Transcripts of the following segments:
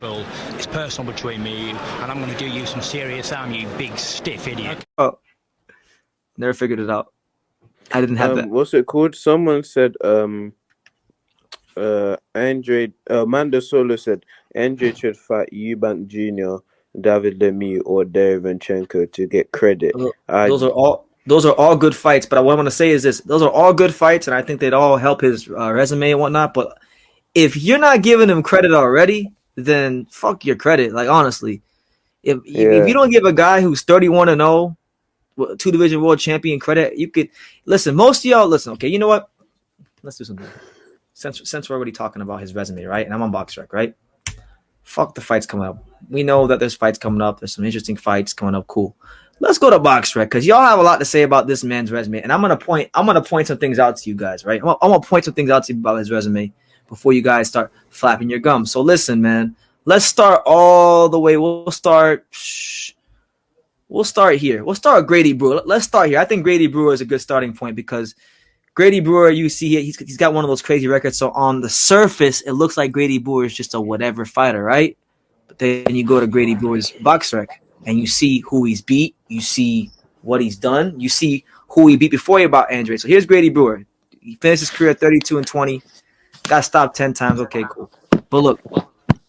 Well, it's personal between me and you, and I'm going to do you some serious harm, you big stiff idiot. Oh, never figured it out. I didn't have that. What's it called? Someone said Andrade Manda Solo said Andrade should fight Eubank Jr., David Lemieux, or Derevanchenko to get credit. Those are all good fights. But what I want to say is this: those are all good fights, and I think they'd all help his resume and whatnot. But if you're not giving him credit already, then fuck your credit. Like honestly, if you don't give a guy who's 31-0, 2-division world champion credit, you could listen. Most of y'all listen. Okay, you know what? Let's do something. Since we're already talking about his resume, right? And I'm on BoxRec, right? Fuck the fights coming up. We know that there's fights coming up. There's some interesting fights coming up. Cool. Let's go to BoxRec because y'all have a lot to say about this man's resume, and I'm gonna point some things out to you guys, right? I'm gonna point some things out to you about his resume before you guys start flapping your gums. So listen, man. Let's start all the way. We'll start here. We'll start with Grady Brewer. Let's start here. I think Grady Brewer is a good starting point because Grady Brewer, you see, he's got one of those crazy records. So on the surface, it looks like Grady Brewer is just a whatever fighter, right? But then you go to Grady Brewer's BoxRec and you see who he's beat. You see what he's done. You see who he beat before he beat Andrade. So here's Grady Brewer. He finished his career at 32-20. Got stopped 10 times. Okay, cool. But look,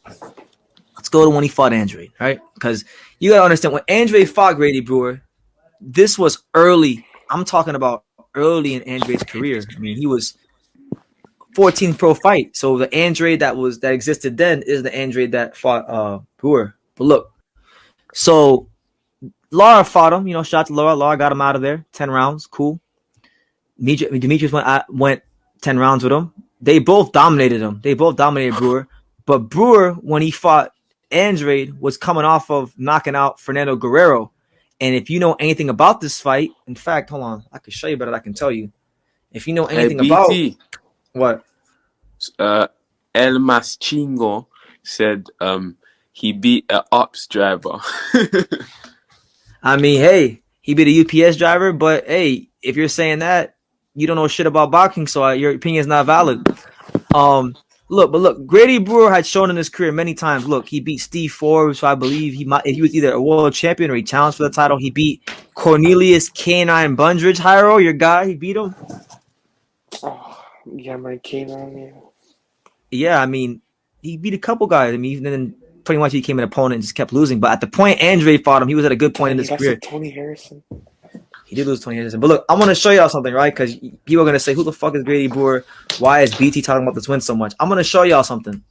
let's go to when he fought Andrade, right? Because you got to understand, when Andrade fought Grady Brewer, this was early. I'm talking about early in Andrade's career. I mean, he was 14th pro fight. So the Andrade that existed then is the Andrade that fought Brewer. But look, so Lara fought him. You know, shout out to Lara. Lara got him out of there. 10 rounds. Cool. Demetrius went 10 rounds with him. They both dominated him. They both dominated Brewer. But Brewer, when he fought Andrade, was coming off of knocking out Fernando Guerrero. And if you know anything about this fight, in fact, hold on, I can show you better than I can tell you. If you know anything about what? El Maschingo said he beat an ops driver. I mean, hey, he beat a UPS driver, but hey, if you're saying that, you don't know shit about boxing, so your opinion is not valid. Look, Grady Brewer had shown in his career many times. Look, he beat Steve Forbes, so I believe he was either a world champion or he challenged for the title. He beat Cornelius K9 Bundridge, Hyro, your guy. He beat him. Oh, yeah, my K9. Yeah, I mean, he beat a couple guys. I mean, then pretty much he became an opponent and just kept losing. But at the point Andrade fought him, he was at a good point in his career. Tony Harrison. He did lose Tony Harrison. But look, I want to show y'all something, right? Because people are going to say, who the fuck is Grady Brewer? Why is BT talking about this win so much? I'm going to show y'all something.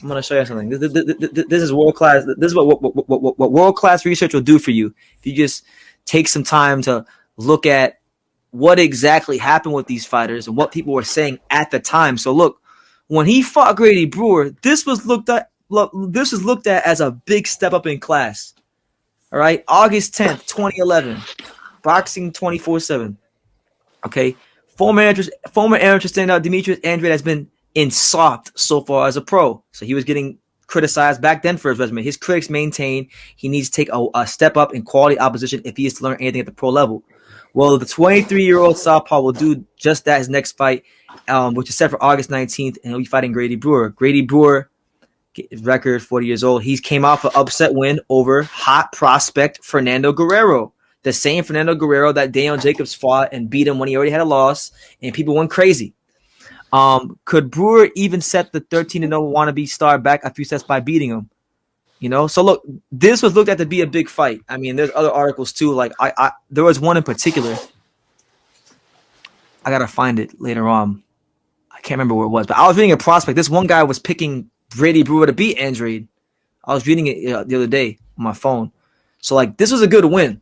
This is world-class. This is what world-class research will do for you. If you just take some time to look at what exactly happened with these fighters and what people were saying at the time. So look, when he fought Grady Brewer, this was looked at as a big step up in class. All right, August 10th, 2011. Boxing 24/7. Okay. Former amateur standout Demetrius Andrade has been in soft so far as a pro. So he was getting criticized back then for his resume. His critics maintain he needs to take a step up in quality opposition if he is to learn anything at the pro level. Well, the 23-year-old Southpaw will do just that his next fight, which is set for August 19th, and he'll be fighting Grady Brewer. Grady Brewer, record 40 years old. He came off an upset win over hot prospect Fernando Guerrero. The same Fernando Guerrero that Daniel Jacobs fought and beat him when he already had a loss, and people went crazy. Could Brewer even set the 13-0 wannabe star back a few sets by beating him? You know, so look, this was looked at to be a big fight. I mean, there's other articles too. Like there was one in particular. I gotta find it later on. I can't remember where it was, but I was reading a prospect. This one guy was picking Grady Brewer to beat Andrade. I was reading it the other day on my phone. So like, this was a good win.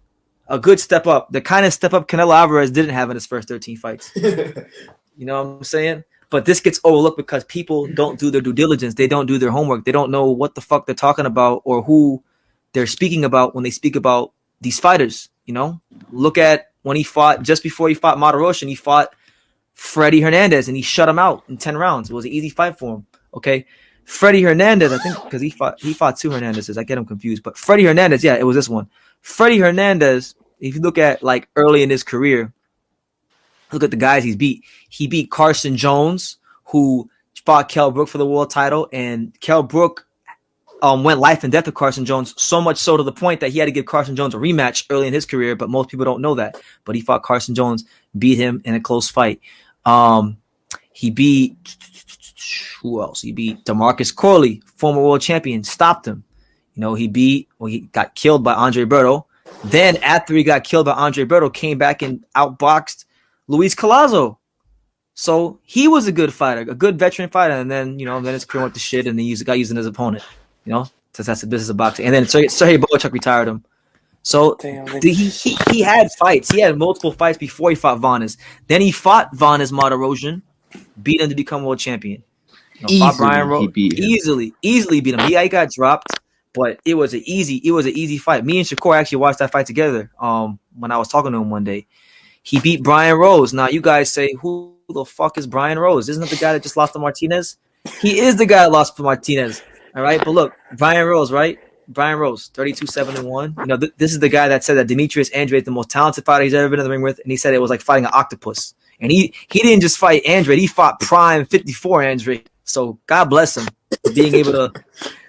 A good step up, the kind of step up Canelo Alvarez didn't have in his first 13 fights. You know what I'm saying? But this gets overlooked because people don't do their due diligence. They don't do their homework. They don't know what the fuck they're talking about or who they're speaking about when they speak about these fighters. You know, look at when he fought, just before he fought Mataroshan, he fought Freddie Hernandez and he shut him out in 10 rounds. It was an easy fight for him. Okay. Freddie Hernandez, I think, because he fought two Hernandezes. I get him confused. But Freddie Hernandez, yeah, it was this one. Freddie Hernandez, if you look at like early in his career, look at the guys he's beat. He beat Carson Jones, who fought Kell Brook for the world title, and Kell Brook went life and death with Carson Jones, so much so to the point that he had to give Carson Jones a rematch early in his career, but most people don't know that. But he fought Carson Jones, beat him in a close fight. He beat who else? He beat DeMarcus Corley, former world champion, stopped him. He got killed by Andre Berto. Then after he got killed by Andre Berto, came back and outboxed Luis Collazo. So he was a good fighter, a good veteran fighter, and then then his career went to shit, and he got used as his opponent. That's the business of boxing. And then Sergey Boychuk retired him. So he had fights. He had multiple fights before he fought Vanes. Then he fought Vanes Martirosyan, beat him to become world champion. Fought Brian Rose easily beat him. He got dropped, but it was an easy fight. Me and Shakur actually watched that fight together. When I was talking to him one day, he beat Brian Rose. Now you guys say, who the fuck is Brian Rose? Isn't it the guy that just lost to Martinez? He is the guy that lost to Martinez. All right, but look, Brian Rose, right? Brian Rose, 32-7-1. This is the guy that said that Demetrius Andrade is the most talented fighter he's ever been in the ring with, and he said it was like fighting an octopus. And he didn't just fight Andrade; he fought prime 54 Andrade. So God bless him for being able to.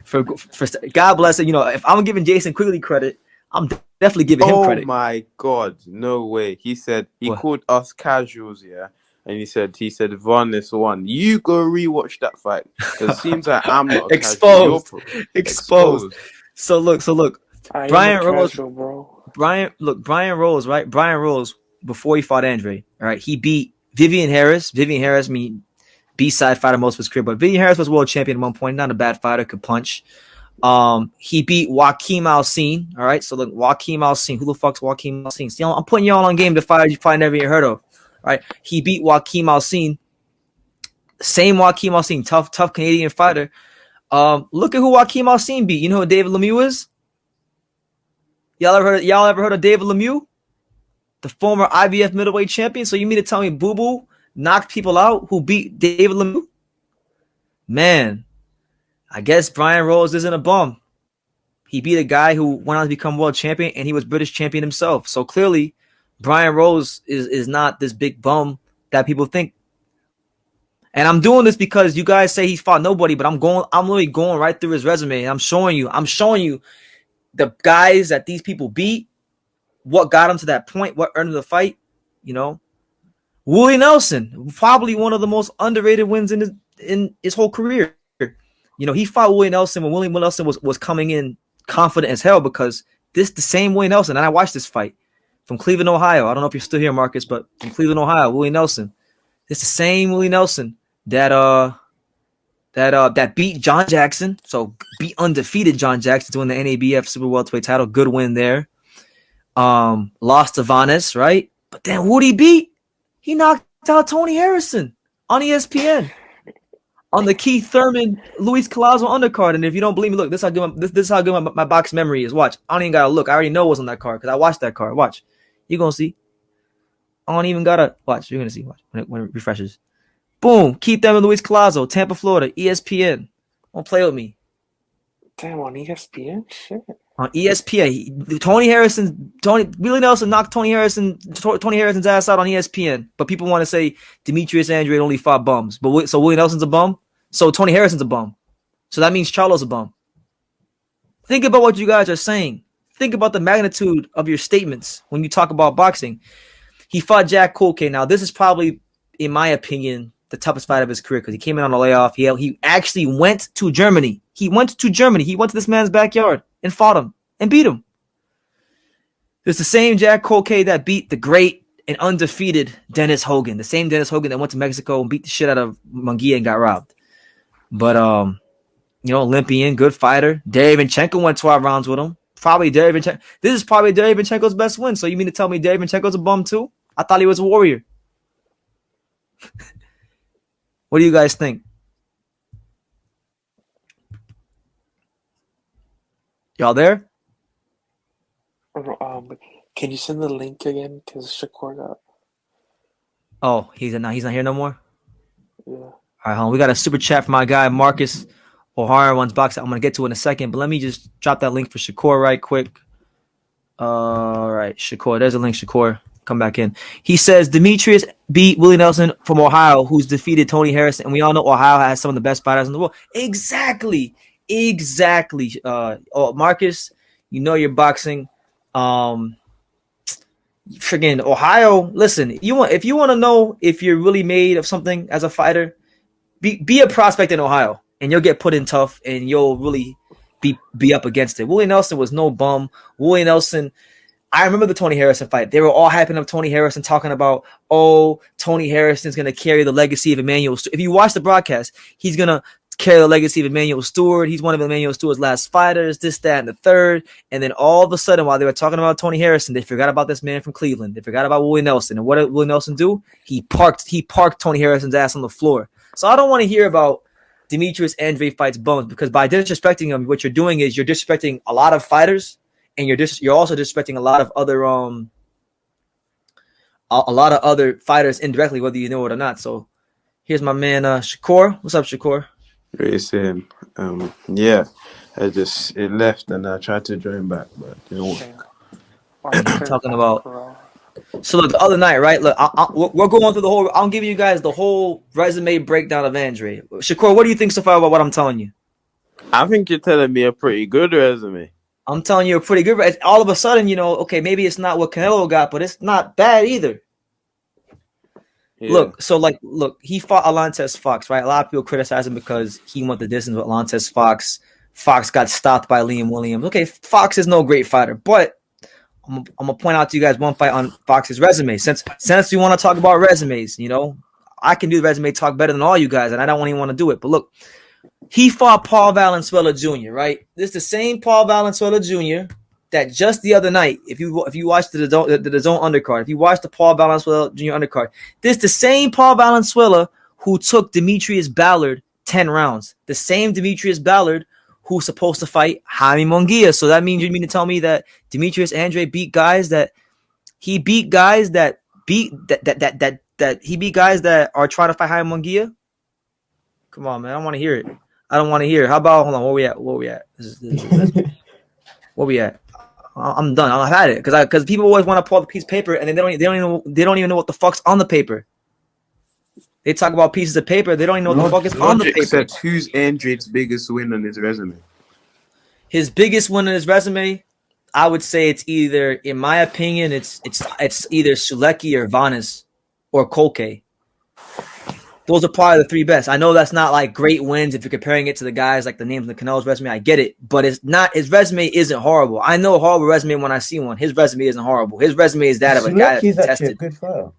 For God bless him. If I'm giving Jason Quigley credit, I'm definitely giving him credit. Oh my God, no way! He said he called us casuals, yeah. And he said Vanes won. You go rewatch that fight. It seems like I'm not exposed. So look. Brian Rose, bro. Brian Rose, right? Brian Rose, before he fought Andre, all right, he beat Vivian Harris. Vivian Harris, B-side fighter most of his career, but Vivian Harris was world champion at one point. Not a bad fighter, could punch. He beat Joaquim Alcine. All right, so look, Joaquim Alcine. Who the fuck's Joaquim Alcine? See, I'm putting y'all on game to fighters you probably never even heard of. Right, he beat Joaquim Alcine. Same Joaquim Alcine, tough Canadian fighter. Look at who Joaquim Alcine beat. You know who David Lemieux is? Y'all ever heard of David Lemieux, the former IBF middleweight champion? So you mean to tell me Boo Boo knocked people out who beat David Lemieux? Man, I guess Brian Rose isn't a bum. He beat a guy who went on to become world champion, and he was British champion himself. So clearly, Brian Rose is not this big bum that people think. And I'm doing this because you guys say he's fought nobody, but I'm literally going right through his resume, and I'm showing you the guys that these people beat, what got him to that point, what earned him the fight. Willie Nelson, probably one of the most underrated wins in his whole career. He fought Willie Nelson when Willie Nelson was coming in confident as hell, because this the same Willie Nelson, and I watched this fight from Cleveland, Ohio. I don't know if you're still here, Marcus, but from Cleveland, Ohio, Willie Nelson. It's the same Willie Nelson that beat John Jackson. So beat undefeated John Jackson to win the NABF Super Welterweight title. Good win there. Lost to Vanes, right? But then who'd he beat? He knocked out Tony Harrison on ESPN on the Keith Thurman Luis Collazo undercard. And if you don't believe me, look, this is how good my box memory is. Watch. I don't even gotta look. I already know what's on that card because I watched that card. Watch. You're gonna see. I don't even gotta watch. You're gonna see. Watch when it refreshes. Boom. Keith Thurman Luis Collazo, Tampa, Florida, ESPN. Don't play with me. Damn, on ESPN? Shit. On ESPN, Willie Nelson knocked Tony Harrison's ass out on ESPN. But people want to say Demetrius Andrade only fought bums. So Willie Nelson's a bum. So Tony Harrison's a bum. So that means Charlo's a bum. Think about what you guys are saying. Think about the magnitude of your statements when you talk about boxing. He fought Jack Colque. Now, this is probably, in my opinion, the toughest fight of his career because he came in on a layoff. He actually went to Germany. He went to this man's backyard and fought him and beat him. It's the same Jack Colque that beat the great and undefeated Dennis Hogan. The same Dennis Hogan that went to Mexico and beat the shit out of Munguia and got robbed. But, Olympian, good fighter. Derevinchenko went 12 rounds with him. This is probably Derevinchenko's best win. So you mean to tell me Derevinchenko's a bum too? I thought he was a warrior. What do you guys think? Y'all there? Can you send the link again? Because Shakur got. Oh, he's not here no more? Yeah. All right, hold on. We got a super chat from my guy, Marcus O'Hara, one's box. I'm going to get to it in a second, but let me just drop that link for Shakur right quick. All right, Shakur. There's a link, Shakur. Come back in. He says Demetrius beat Willie Nelson from Ohio, who's defeated Tony Harrison, and we all know Ohio has some of the best fighters in the world. Exactly. Exactly. Marcus, you know your boxing. Friggin' Ohio. Listen, if you want to know if you're really made of something as a fighter, be a prospect in Ohio, and you'll get put in tough, and you'll really be up against it. Willie Nelson was no bum. Willie Nelson. I remember the Tony Harrison fight. They were all hyping up Tony Harrison, talking about, oh, Tony Harrison's going to carry the legacy of Emmanuel. If you watch the broadcast, he's going to carry the legacy of Emmanuel Stewart. He's one of Emmanuel Stewart's last fighters, this, that, and the third. And then all of a sudden, while they were talking about Tony Harrison, they forgot about this man from Cleveland. They forgot about Willie Nelson. And what did Willie Nelson do? He parked Tony Harrison's ass on the floor. So I don't want to hear about Demetrius Andrade fights bums, because by disrespecting him, what you're doing is you're disrespecting a lot of fighters. And you're also disrespecting a lot of other fighters indirectly, whether you know it or not. So here's my man Shakur. What's up, Shakur? Racing. Yeah. It left and I tried to join back, but it didn't work. Talking about. So look, the other night, right? Look, we're going through the whole. I'm giving you guys the whole resume breakdown of Andre. Shakur, what do you think so far about what I'm telling you? I think you're telling me a pretty good resume. I'm telling you a pretty good. All of a sudden, okay, maybe it's not what Canelo got, but it's not bad either. Yeah. Look, he fought Alontes Fox, right? A lot of people criticize him because he went the distance with Alontes Fox. Fox got stopped by Liam Williams. Okay, Fox is no great fighter, but I'm gonna point out to you guys one fight on Fox's resume. Since we want to talk about resumes, I can do the resume talk better than all you guys, and I don't even want to do it. But look. He fought Paul Valenzuela Jr., right? This is the same Paul Valenzuela Jr. that just the other night, if you watched the zone undercard, if you watched the Paul Valenzuela Jr. undercard, this is the same Paul Valenzuela who took Demetrius Ballard 10 rounds. The same Demetrius Ballard who's supposed to fight Jaime Munguia. So that means you mean to tell me that Demetrius Andrade beat guys that he beat guys that he beat guys that are trying to fight Jaime Munguia? Come on, man. I don't want to hear it. I don't want to hear it. How about, hold on, where we at? Where we at? I'm done. I've had it because people always want to pull the piece of paper and then they don't even know what the fuck's on the paper. They talk about pieces of paper. They don't even know what the fuck is on the paper. Except who's Andrade's biggest win on his resume? His biggest win on his resume, I would say it's either, in my opinion, it's either Sulecki or Vanes or Kolke. Those are probably the three best. I know that's not like great wins if you're comparing it to the guys like the names in the Canelo's resume. I get it, but it's not. His resume isn't horrible. I know a horrible resume when I see one. His resume isn't horrible. His resume is that of a guy that's tested. A good fighter.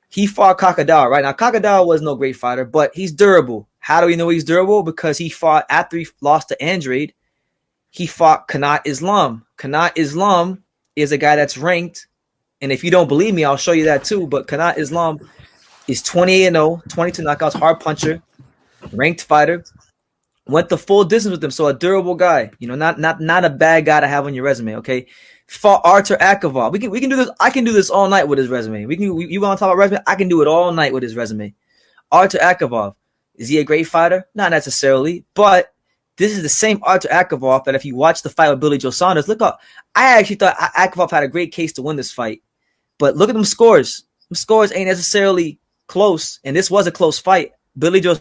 He fought Kakadawa, right? Now Kakadawa was no great fighter, but he's durable. How do we know he's durable? Because he fought after he lost to Andrade. He fought Kanat Islam. Kanat Islam is a guy that's ranked, and if you don't believe me, I'll show you that too. But Kanat Islam is 28-0, 22 knockouts, hard puncher, ranked fighter. Went the full distance with him, so a durable guy. Not a bad guy to have on your resume. Okay, fought Artur Akavov. We can do this. I can do this all night with his resume. You want to talk about resume? I can do it all night with his resume. Artur Akavov, is he a great fighter? Not necessarily, but this is the same Artur Akavov that if you watch the fight with Billy Joe Saunders, look up. I actually thought Akavov had a great case to win this fight, but look at them scores. Them scores ain't necessarily close, and this was a close fight. Billy Joe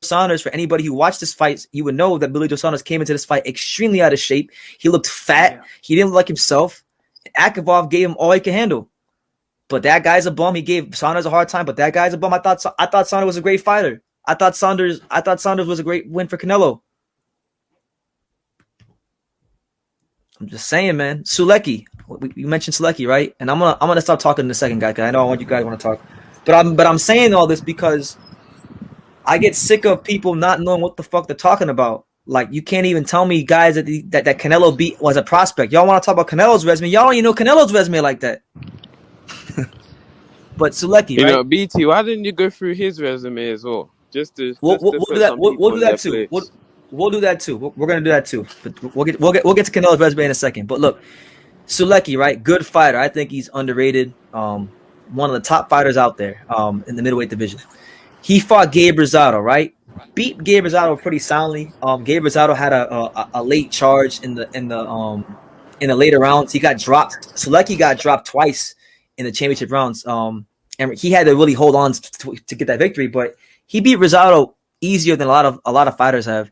Saunders, for anybody who watched this fight, you would know that Billy Joe Saunders came into this fight extremely out of shape. He looked fat. Yeah. He didn't look like himself. Akavov gave him all he could handle. But that guy's a bum. He gave Saunders a hard time, but that guy's a bum. I thought Saunders was a great fighter. I thought Saunders was a great win for Canelo. I'm just saying, man. Sulecki. You mentioned Sulecki, right? And I'm gonna stop talking in a second, guy, because I know I want you guys want to talk. But I'm saying all this because I get sick of people not knowing what the fuck they're talking about. Like, you can't even tell me guys that Canelo beat was a prospect. Y'all want to talk about Canelo's resume? Y'all don't even know Canelo's resume like that. But Sulecki, right? BT, why didn't you go through his resume as well? We'll do that too. We'll do that too. We're gonna do that too. But we'll get to Canelo's resume in a second. But look, Sulecki, right? Good fighter. I think he's underrated. One of the top fighters out there in the middleweight division. He fought Gabe Rosado, right? Beat Gabe Rosado pretty soundly. Gabe Rosado had a late charge in the later rounds. He got dropped. Sulecki got dropped twice in the championship rounds. And he had to really hold on to get that victory. But he beat Rosado easier than a lot of fighters have.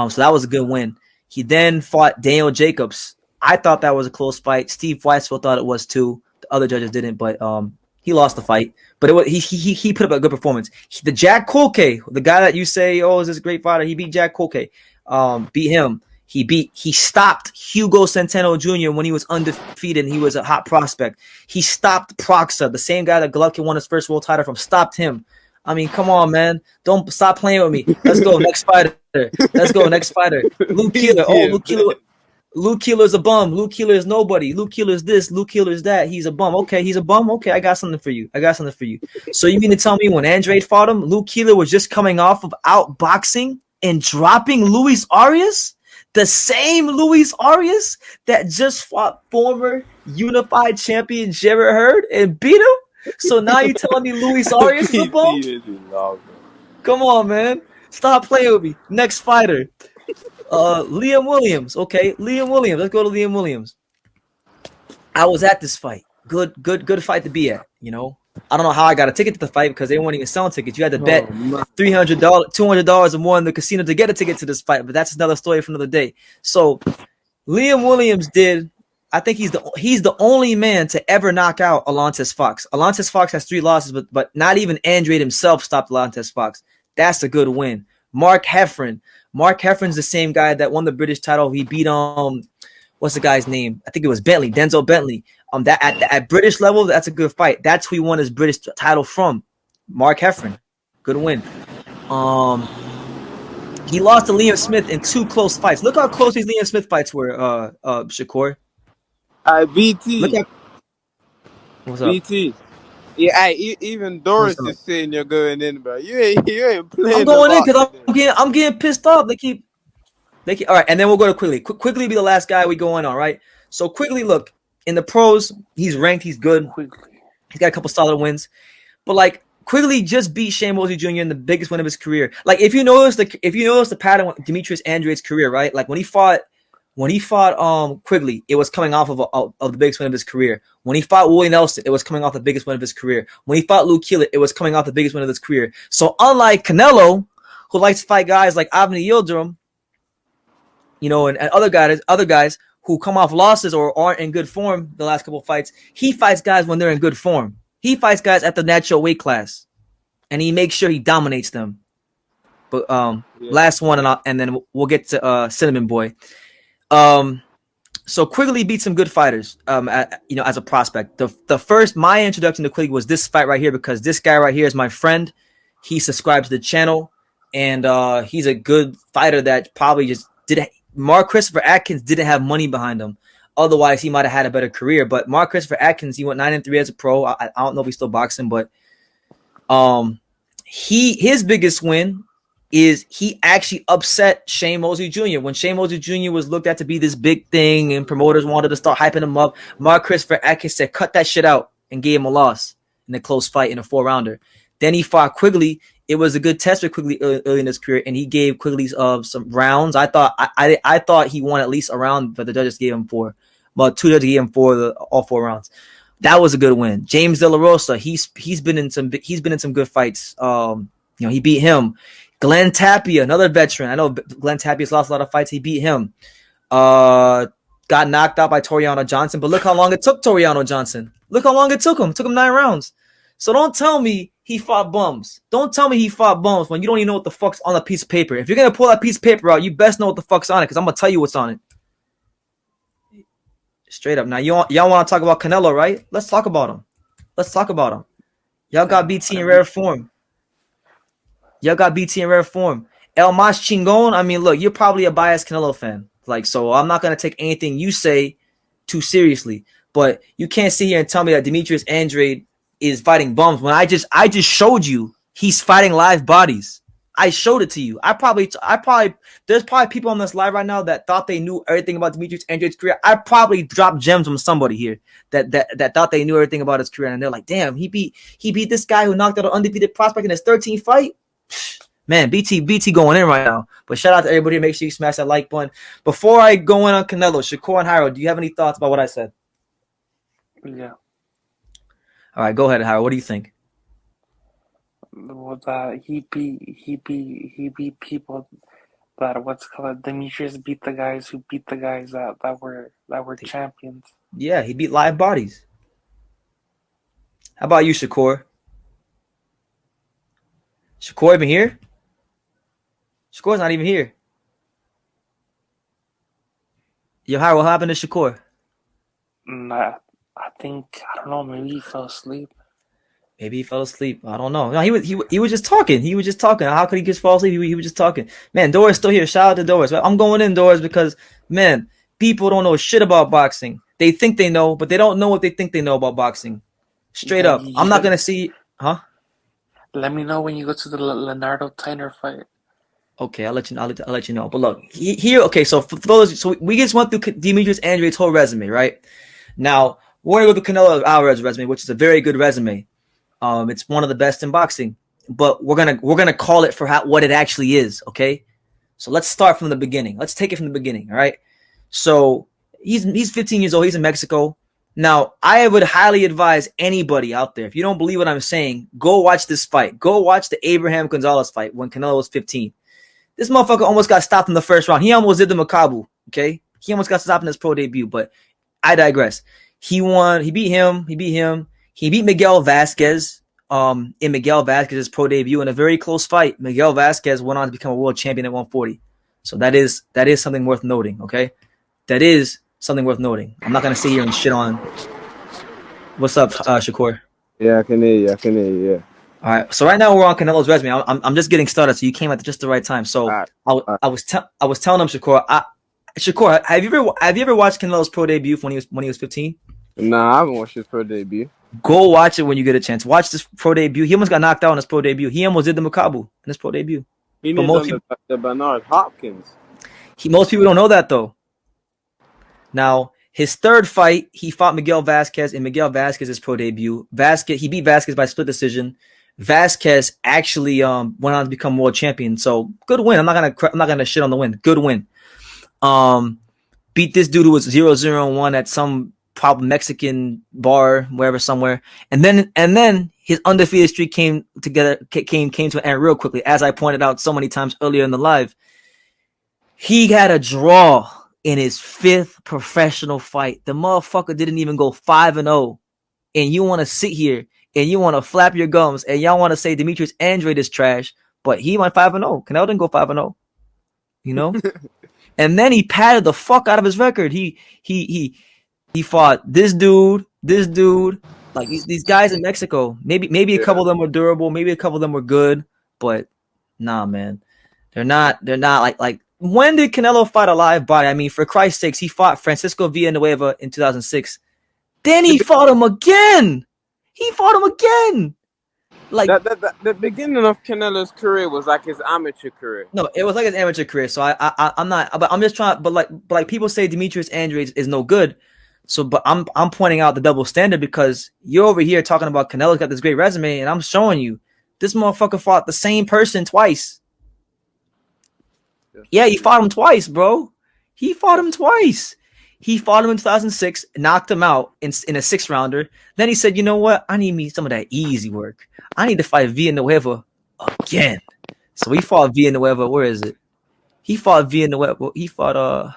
So that was a good win. He then fought Daniel Jacobs. I thought that was a close fight. Steve Weisfeld thought it was too. The other judges didn't, but he lost the fight. But he put up a good performance. The Jack Colque, the guy that you say, oh, is this a great fighter? He beat Jack Colque. Beat him. He stopped Hugo Centeno Jr. when he was undefeated and he was a hot prospect. He stopped Proxa, the same guy that Golovkin won his first world title from, stopped him. I mean, come on, man. Don't stop playing with me. Let's go. Next fighter. Luke Keeler. Oh, Luke Keeler. Luke Keeler's a bum. Luke Keeler is nobody. Luke Keeler's this. Luke Keeler's that. He's a bum. Okay, he's a bum. Okay, I got something for you. So you mean to tell me when Andrade fought him, Luke Keeler was just coming off of outboxing and dropping Luis Arias? The same Luis Arias that just fought former unified champion Jarrett Hurd and beat him? So now you're telling me Luis Arias is a bum? Come on, man. Stop playing with me. Next fighter. Liam Williams. Okay, Liam Williams. Let's go to Liam Williams. I was at this fight. Good fight to be at, you know. I don't know how I got a ticket to the fight because they weren't even selling tickets. You had to bet $300, $200 or more in the casino to get a ticket to this fight, but that's another story for another day. So Liam Williams I think he's the only man to ever knock out Alontes Fox. Alontes Fox has 3 losses, but not even Andrade himself stopped Alontes Fox. That's a good win. Mark Heffron. Mark Heffron's the same guy that won the British title. He beat what's the guy's name? I think it was Bentley, Denzel Bentley. That at British level, that's a good fight. That's who he won his British title from. Mark Heffron. Good win. He lost to Liam Smith in 2 close fights. Look how close these Liam Smith fights were, Shakur. BT. Look at what's up? BT. Yeah, even Doris is saying you're going in, bro. You ain't playing. I'm going in because I'm getting pissed off. They keep all right, and then we'll go to Quigley. Quigley be the last guy we go in on, right? So Quigley, look, in the pros, he's ranked, he's good. He's got a couple solid wins. But like Quigley just beat Shane Mosley Jr. in the biggest win of his career. Like if you notice the pattern with Demetrius Andrade's career, right? Like when he fought Quigley, it was coming off of the biggest win of his career. When he fought Willie Nelson, it was coming off the biggest win of his career. When he fought Luke Keeler, it was coming off the biggest win of his career. So unlike Canelo, who likes to fight guys like Avni Yildirim, you know, and other guys who come off losses or aren't in good form the last couple of fights, he fights guys when they're in good form. He fights guys at the natural weight class, and he makes sure he dominates them. But last one, and then we'll get to Cinnamon Boy. So Quigley beat some good fighters, as a prospect. My introduction to Quigley was this fight right here because this guy right here is my friend. He subscribes to the channel, and he's a good fighter that probably just didn't. Mark Christopher Atkins didn't have money behind him. Otherwise, he might have had a better career. But Mark Christopher Atkins, he went 9-3 as a pro. I don't know if he's still boxing, but his biggest win is he actually upset Shane Mosley Jr. When Shane Mosley Jr. was looked at to be this big thing and promoters wanted to start hyping him up, Mark Christopher Atkins said, cut that shit out, and gave him a loss in a close fight in a 4-rounder. Then he fought Quigley. It was a good test for Quigley early in his career, and he gave Quigley some rounds. I thought he won at least a round, but the judges gave him 4. But 2 judges gave him all 4 rounds. That was a good win. James De La Rosa, he's been in some good fights. He beat him. Glenn Tapia, another veteran. I know Glenn Tapia's lost a lot of fights. He beat him. Got knocked out by Toriano Johnson, but look how long it took Toriano Johnson. Look how long it took him. It took him 9 rounds. So don't tell me he fought bums. Don't tell me he fought bums when you don't even know what the fuck's on a piece of paper. If you're going to pull that piece of paper out, you best know what the fuck's on it because I'm going to tell you what's on it. Straight up. Now, y'all want to talk about Canelo, right? Let's talk about him. Y'all got BT in rare form. El Mas Chingon, I mean, look, you're probably a biased Canelo fan. So I'm not going to take anything you say too seriously. But you can't sit here and tell me that Demetrius Andrade is fighting bums when I just showed you he's fighting live bodies. I showed it to you. There's probably people on this live right now that thought they knew everything about Demetrius Andrade's career. I probably dropped gems from somebody here that thought they knew everything about his career, and they're like, damn, he beat this guy who knocked out an undefeated prospect in his 13th fight. Man, BT going in right now. But shout out to everybody. Make sure you smash that like button. Before I go in on Canelo, Shakur and Harold, do you have any thoughts about what I said? Yeah. All right, go ahead, Harold. What do you think? Well, he beat people that what's it called, Demetrius beat the guys who beat the guys that were champions. Yeah, he beat live bodies. How about you, Shakur? Shakur even here? Shakur's not even here. Yo, Harry, what happened to Shakur? I think, I don't know, maybe he fell asleep. Maybe he fell asleep. I don't know. No, he was just talking. He was just talking. How could he just fall asleep? He was just talking. Man, Doris still here. Shout out to Doris. I'm going in, Doris, because man, people don't know shit about boxing. They think they know, but they don't know what they think they know about boxing. Straight up. I'm not gonna see, huh? Let me know when you go to the Leonardo Tyner fight. Okay, I'll let you know. But look, here, okay, so for those, so we just went through Demetrius Andrade's whole resume, right? Now, we're gonna go through Canelo Alvarez's resume, which is a very good resume. It's one of the best in boxing, but we're gonna call it for what it actually is, okay? So let's start from the beginning. Let's take it from the beginning, all right? So he's 15 years old. He's in Mexico. Now, I would highly advise anybody out there, if you don't believe what I'm saying, go watch this fight. Go watch the Abraham Gonzalez fight when Canelo was 15. This motherfucker almost got stopped in the first round. He almost did the Makabu, okay? He almost got stopped in his pro debut, but I digress. He won. He beat him. He beat Miguel Vasquez in Miguel Vasquez's pro debut in a very close fight. Miguel Vasquez went on to become a world champion at 140. So that is something worth noting, okay? That is something worth noting. I'm not going to sit here and shit on. What's up, Shakur? Yeah, I can hear you. Yeah. All right. So right now we're on Canelo's resume. I'm just getting started, so you came at just the right time. So Right. I was telling him, Shakur, Shakur, have you ever watched Canelo's pro debut when he was 15? Nah, I haven't watched his pro debut. Go watch it when you get a chance. Watch this pro debut. He almost got knocked out in his pro debut. He almost did the Makabu in his pro debut. He But needs the Bernard Hopkins. Most people don't know that though. Now, his third fight, he fought Miguel Vasquez in Miguel Vasquez's pro debut. He beat Vasquez by split decision. Vasquez actually went on to become world champion. So good win. I'm not gonna shit on the win. Good win. Beat this dude who was 0-0-1 at some probably Mexican bar, wherever, somewhere. And then his undefeated streak came to an end real quickly. As I pointed out so many times earlier in the live, he had a draw in his 5th professional fight. The motherfucker didn't even go 5-0. And you want to sit here and you want to flap your gums and y'all want to say Demetrius Andrade is trash, but he went 5-0. Canelo didn't go 5-0. You know? And then he padded the fuck out of his record. He fought this dude, like these guys in Mexico. Maybe a couple of them were durable, maybe a couple of them were good, but nah, man. They're not like when did Canelo fight a live body? I mean, for Christ's sakes, he fought Francisco Villanueva in 2006. Then he fought him again. Like the beginning of Canelo's career was like his amateur career. No, it was like his amateur career. So I'm not, but I'm just trying. But like people say Demetrius Andrade is no good. So, but I'm pointing out the double standard because you're over here talking about Canelo's got this great resume, and I'm showing you this motherfucker fought the same person twice. Yeah, he fought him twice, bro. He fought him twice. He fought him in 2006, knocked him out in a 6-rounder. Then he said, you know what? I need me some of that easy work. I need to fight Villanueva again. So he fought Villanueva. Where is it? He fought Villanueva. He fought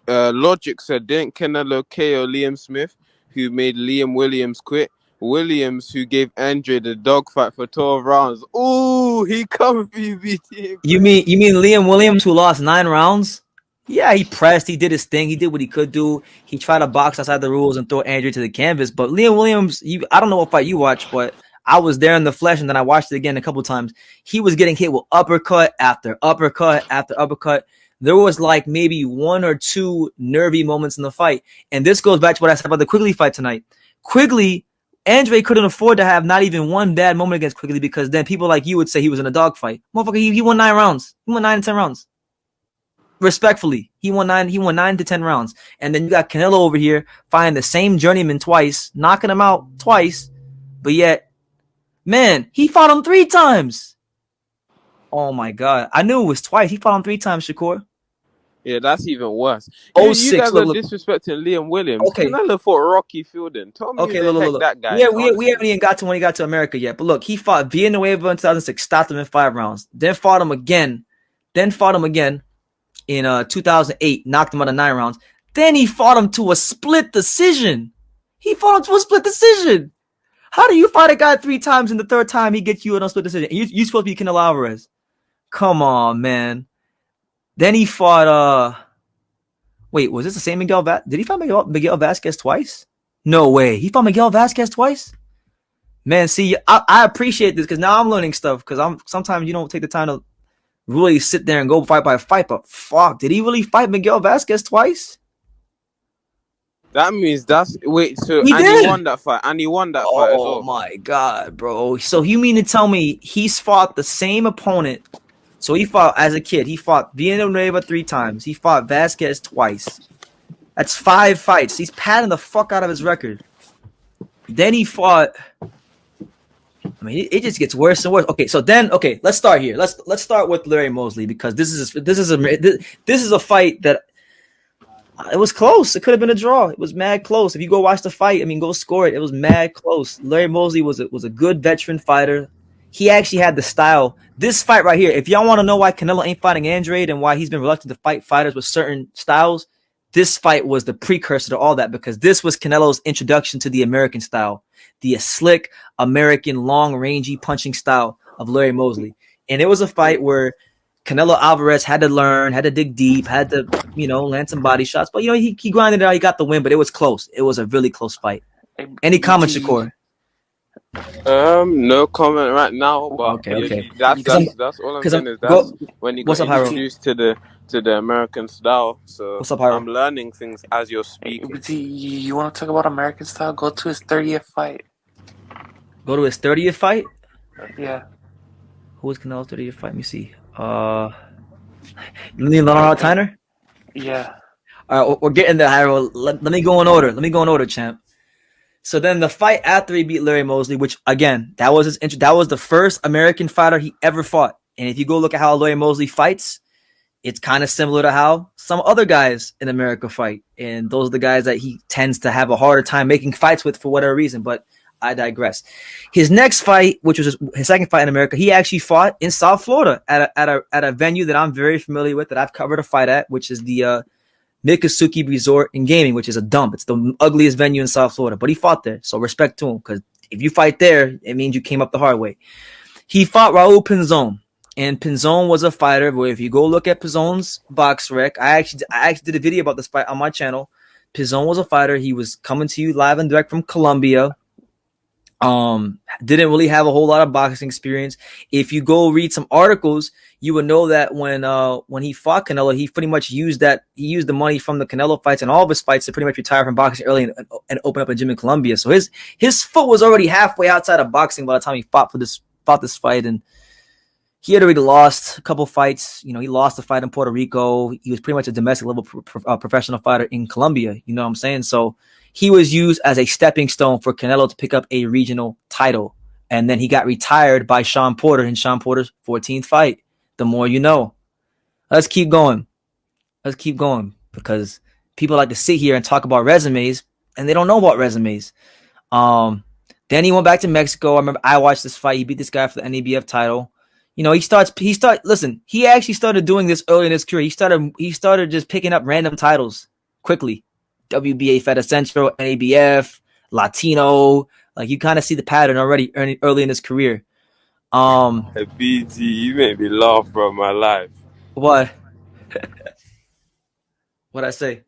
Logic said, didn't Canelo KO Liam Smith, who made Liam Williams quit? Williams, who gave Andre the dogfight for 12 rounds. Ooh, he comfy BT. You mean Liam Williams, who lost 9 rounds? Yeah, he pressed. He did his thing. He did what he could do. He tried to box outside the rules and throw Andre to the canvas. But Liam Williams, I don't know what fight you watched, but I was there in the flesh, and then I watched it again a couple times. He was getting hit with uppercut after uppercut after uppercut. There was like maybe 1 or 2 nervy moments in the fight. And this goes back to what I said about the Quigley fight tonight. Quigley, Andre couldn't afford to have not even one bad moment against Quigley because then people like you would say he was in a dogfight. Motherfucker, he won 9 rounds. He won 9 to 10 rounds. Respectfully, he won 9 to 10 rounds. And then you got Canelo over here fighting the same journeyman twice, knocking him out twice, but yet, man, he fought him 3 times. Oh my God. I knew it was twice. He fought him 3 times, Shakur. Yeah, that's even worse. Oh You six. guys are Look. disrespecting Liam Williams. Okay. Canelo fought Rocky Fielding. Tell me who Okay, the look, look, heck look. that guy Yeah, is, we honestly. haven't even got to when he got to America yet. But look, he fought Villanueva in 2006, stopped him in 5 rounds. Then fought him again. In 2008, knocked him out of 9 rounds. Then he fought him to a split decision. How do you fight a guy 3 times and the third time he gets you in a split decision? You supposed to be Canelo Alvarez. Come on, man. Then he fought wait, was this the same Miguel Vasquez? Did he fight Miguel Vasquez twice? No way. He fought Miguel Vasquez twice? Man, see, I appreciate this because now I'm learning stuff because sometimes you don't take the time to really sit there and go fight by fight, but fuck, did he really fight Miguel Vasquez twice? That means so He and did. he won that fight as well. Oh my god, bro. So you mean to tell me he's fought the same opponent? So he fought as a kid, he fought Villanueva 3 times, he fought Vasquez twice. That's 5 fights. He's padding the fuck out of his record. Then he fought, I mean, it just gets worse and worse. Okay, let's start here. Let's start with Larry Mosley because this is a fight that it was close. It could have been a draw. It was mad close. If you go watch the fight, I mean, go score it. It was mad close. Larry Mosley was a good veteran fighter. He actually had the style. This fight right here, if y'all want to know why Canelo ain't fighting Andrade and why he's been reluctant to fight fighters with certain styles, this fight was the precursor to all that because this was Canelo's introduction to the American style, the slick American long rangy punching style of Larry Mosley. And it was a fight where Canelo Alvarez had to learn, had to dig deep, had to, land some body shots. But, he grinded it out. He got the win, but it was close. It was a really close fight. Any comments, Shakur? No comment right now, but okay. That's all I'm saying is that's when you got introduced to the American style. So what's up, Harold? I'm learning things as you're speaking. You want to talk about American style? Go to his 30th fight. Go to his 30th fight? Yeah. Who was Canelo's 30th fight? Let me see. Leonardo Tyner? Yeah. All right, we're getting there, Harold. Let me go in order. Champ. So then the fight after he beat Larry Mosley, which again, that was the first American fighter he ever fought. And if you go look at how Larry Mosley fights, it's kind of similar to how some other guys in America fight. And those are the guys that he tends to have a harder time making fights with for whatever reason. But I digress. His next fight, which was his second fight in America, he actually fought in South Florida at a venue that I'm very familiar with, that I've covered a fight at, which is the Miccosukee Resort and Gaming, which is a dump. It's the ugliest venue in South Florida, but he fought there. So respect to him, because if you fight there, it means you came up the hard way. He fought Raul Pinzon, and Pinzon was a fighter where if you go look at Pinzon's box rec, I actually did a video about this fight on my channel. Pinzon was a fighter. He was coming to you live and direct from Colombia. Didn't really have a whole lot of boxing experience. If you go read some articles, you would know that when he fought Canelo, he pretty much used the money from the Canelo fights and all of his fights to pretty much retire from boxing early and open up a gym in Colombia. So his foot was already halfway outside of boxing by the time he fought this fight, and he had already lost a couple fights. He lost a fight in Puerto Rico. He was pretty much a domestic level professional fighter in Colombia. You know what I'm saying? So he was used as a stepping stone for Canelo to pick up a regional title. And then he got retired by Sean Porter in Sean Porter's 14th fight. The more you know. Let's keep going. Because people like to sit here and talk about resumes, and they don't know about resumes. Then he went back to Mexico. I remember I watched this fight. He beat this guy for the NABF title. Listen, he actually started doing this early in his career. He started just picking up random titles quickly. WBA Fed Central, NABF, Latino. Like, you kind of see the pattern already early in his career. Hey, BG, you made me laugh, bro, my life. What? What'd I say?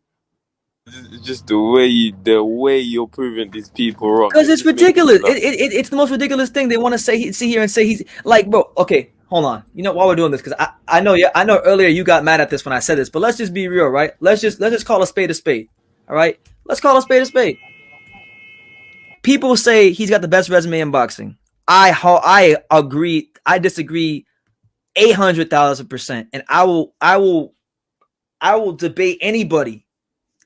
Just the way you're proving these people wrong. Because it's ridiculous. It's the most ridiculous thing. They want to sit here and say he's like, bro. Okay, hold on. While we're doing this, because I know earlier you got mad at this when I said this, but let's just be real, right? Let's just call a spade a spade. All right, let's call a spade a spade. People say he's got the best resume in boxing. I agree. I disagree 800,000%, and I will debate anybody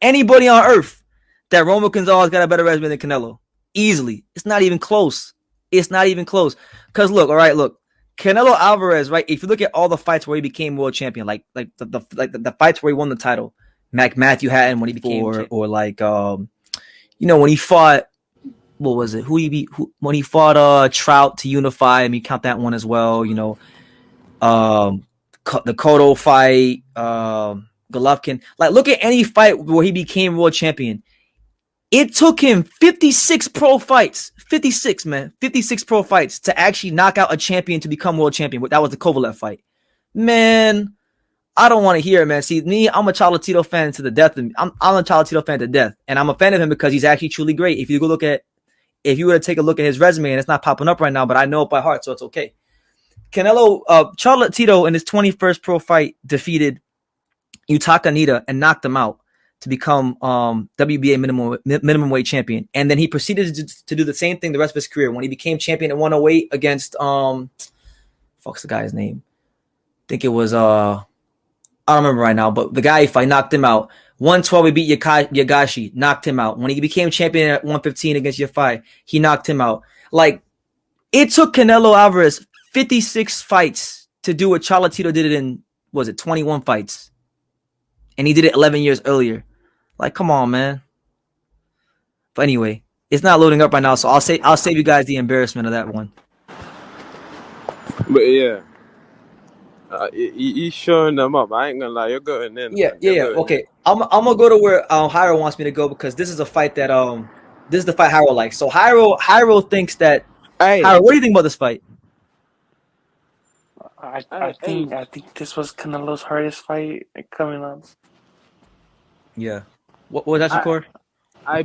on earth that Roman Gonzalez got a better resume than Canelo. Easily. It's not even close. Because look, Canelo Alvarez, right? If you look at all the fights where he became world champion, like the fights where he won the title, Matthew Hatton when he became, or like when he fought, what was it? Who he beat? When he fought Trout to unify him, you count that one as well. The Cotto fight, Golovkin. Like, look at any fight where he became world champion. It took him 56 pro fights, 56 pro fights to actually knock out a champion to become world champion. That was the Kovalev fight. Man, I don't want to hear it, man. See, me, I'm a Cholatito fan to the death. I'm a Cholatito fan to death, and I'm a fan of him because he's actually truly great. If you were to take a look at his resume, and it's not popping up right now, but I know it by heart, so it's okay. Canelo, Cholatito in his 21st pro fight defeated Yutaka Nida and knocked him out to become WBA minimum weight champion. And then he proceeded to do the same thing the rest of his career. When he became champion at 108 against fuck's the guy's name? I think it was I don't remember right now, but the guy, if I knocked him out. 112, he beat Yagashi, knocked him out. When he became champion at 115 against Yafai, he knocked him out. Like, it took Canelo Alvarez 56 fights to do what Cholatito did it in, 21 fights? And he did it 11 years earlier. Like, come on, man. But anyway, it's not loading up right now, so I'll save you guys the embarrassment of that one. But yeah, he's showing them up. I ain't gonna lie, you're going in. Yeah. Okay, I'm gonna go to where Hyro wants me to go, because this is a fight that this is the fight Hyro likes. So Hyro thinks that. Hey, Hyro, what do you think about this fight? I think this was Canelo's hardest fight coming up. Yeah. What was that, Shakur?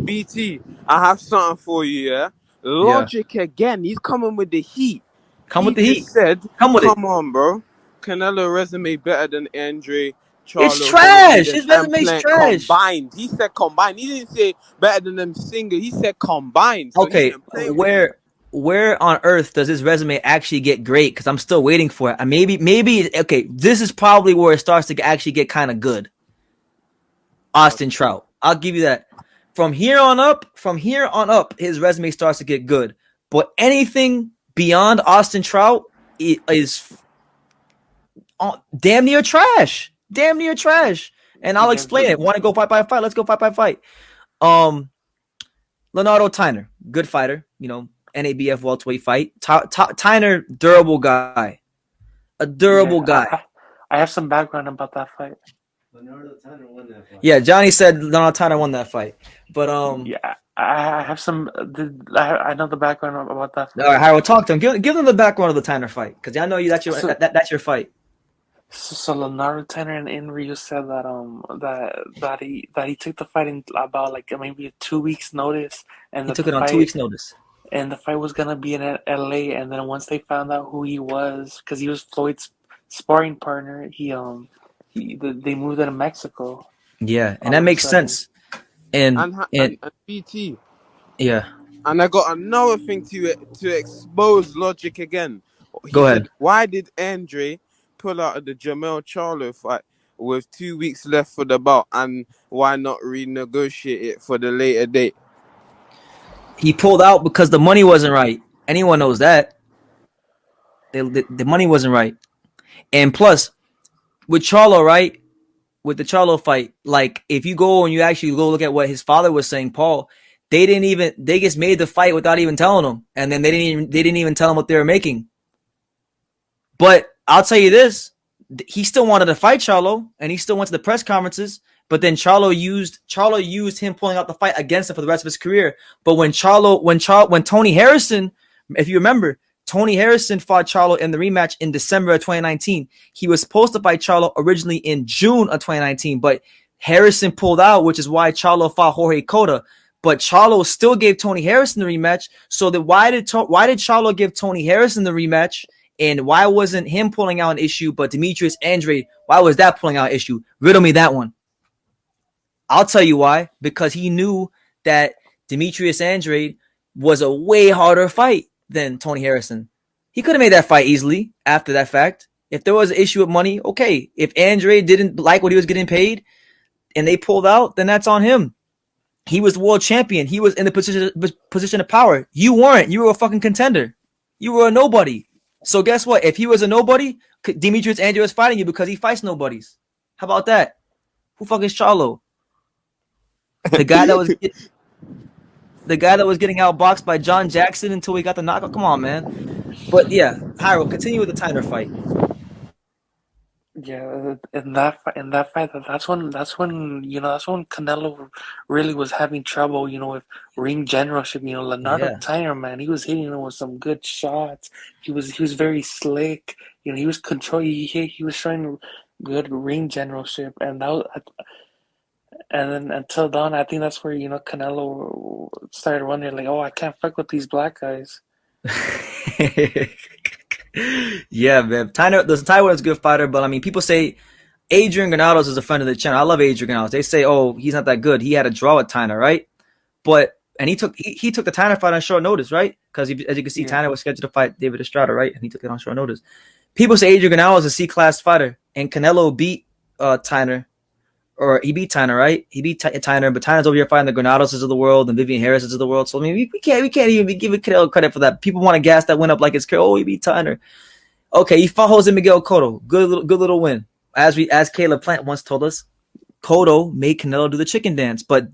BT, I have something for you, yeah? Logic again, he's coming with the heat. Come with the heat. Said, come on, bro. Canelo resume better than Andre Charlo. It's trash. His resume's trash. Combined. He said combined. He didn't say better than them single. He said combined. So okay, where on earth does his resume actually get great? Because I'm still waiting for it. Maybe okay, this is probably where it starts to actually get kind of good. Austin Trout. I'll give you that. From here on up, his resume starts to get good. But anything beyond Austin Trout is damn near trash. Damn near trash. And I'll explain it. Want to go fight by fight? Let's go fight by fight. Leonardo Tyner, good fighter. NABF welterweight fight. Tyner, durable guy. A durable guy. I have some background about that fight. Leonardo Tyner won that fight. Yeah, Johnny said Leonardo Tyner won that fight. But yeah, I have some. I know the background about that fight. All right, Harold, talk to him. Give them the background of the Tyner fight, because I know you. That's your fight. So Leonardo Tyner in Rio said that he took the fight in about like maybe 2 weeks notice, and he took it on 2 weeks notice. And the fight was gonna be in LA, and then once they found out who he was, because he was Floyd's sparring partner, they moved it to Mexico. Yeah, and that makes sense. And BT. Yeah. And I got another thing to expose logic again. Go ahead. Why did Andre pull out of the Jamel Charlo fight with 2 weeks left for the bout, and why not renegotiate it for the later date? He pulled out because the money wasn't right. Anyone knows that. The money wasn't right. And plus, with Charlo, right? With the Charlo fight, like, if you go and you actually go look at what his father was saying, Paul, they just made the fight without even telling him. And then they didn't even tell him what they were making. But I'll tell you this, he still wanted to fight Charlo, and he still went to the press conferences. But then Charlo used him pulling out the fight against him for the rest of his career. But when Tony Harrison, if you remember, Tony Harrison fought Charlo in the rematch in December of 2019. He was supposed to fight Charlo originally in June of 2019, but Harrison pulled out, which is why Charlo fought Jorge Cota. But Charlo still gave Tony Harrison the rematch. So why did Charlo give Tony Harrison the rematch? And why wasn't him pulling out an issue, but Demetrius Andrade, why was that pulling out an issue? Riddle me that one. I'll tell you why. Because he knew that Demetrius Andrade was a way harder fight than Tony Harrison. He could have made that fight easily after that fact. If there was an issue with money, okay. If Andrade didn't like what he was getting paid and they pulled out, then that's on him. He was the world champion. He was in the position of power. You weren't. You were a fucking contender. You were a nobody. So guess what? If he was a nobody, Demetrius Andrade is fighting you because he fights nobodies. How about that? Who fuck is Charlo? The guy that was getting outboxed by John Jackson until he got the knockout. Come on, man. But yeah, Hyro, continue with the Tyner fight. Yeah, in that fight, that's when Canelo really was having trouble, with ring generalship. Leonardo Yeah. Tyner, man, he was hitting him with some good shots. He was very slick. He was controlling. He was showing good ring generalship, and then until dawn, I think that's where Canelo started wondering, like, oh, I can't fuck with these black guys. Yeah, man. Tyner was a good fighter, but I mean, people say Adrian Granados is a friend of the channel. I love Adrian Granados. They say, oh, he's not that good. He had a draw with Tyner, right? And he took the Tyner fight on short notice, right? Because as you can see, Yeah. Tyner was scheduled to fight David Estrada, right? And he took it on short notice. People say Adrian Granados is a C-class fighter, and Canelo beat Tyner, or he beat Tyner, right? He beat Tyner, but Tyner's over here fighting the Granadoses of the world and Vivian Harrises of the world. So I mean, we can't even be giving Canelo credit for that. People want to gas that win up like it's he beat Tyner. Okay, he fought Jose Miguel Cotto. Good little win. As Caleb Plant once told us, Cotto made Canelo do the chicken dance. But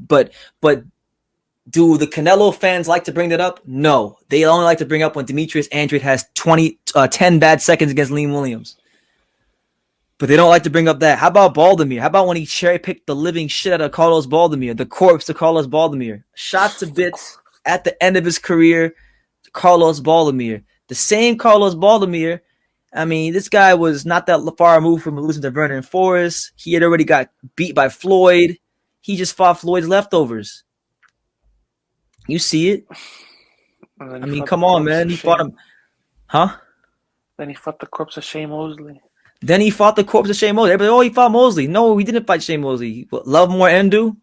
do the Canelo fans like to bring that up? No, they only like to bring up when Demetrius Andrade has 10 bad seconds against Liam Williams. But they don't like to bring up that. How about Baldomir? How about when he cherry-picked the living shit out of Carlos Baldomir, the corpse of Carlos Baldomir? Shot to bits at the end of his career, Carlos Baldomir. The same Carlos Baldomir. I mean, this guy was not that far removed from losing to Vernon Forrest. He had already got beat by Floyd. He just fought Floyd's leftovers. You see it? I mean, come on, man. He fought him. Huh? Then he fought the corpse of Shane Mosley. Then he fought the corpse of Shane Mosley. Everybody, he fought Mosley. No, he didn't fight Shane Mosley. Love more Endu.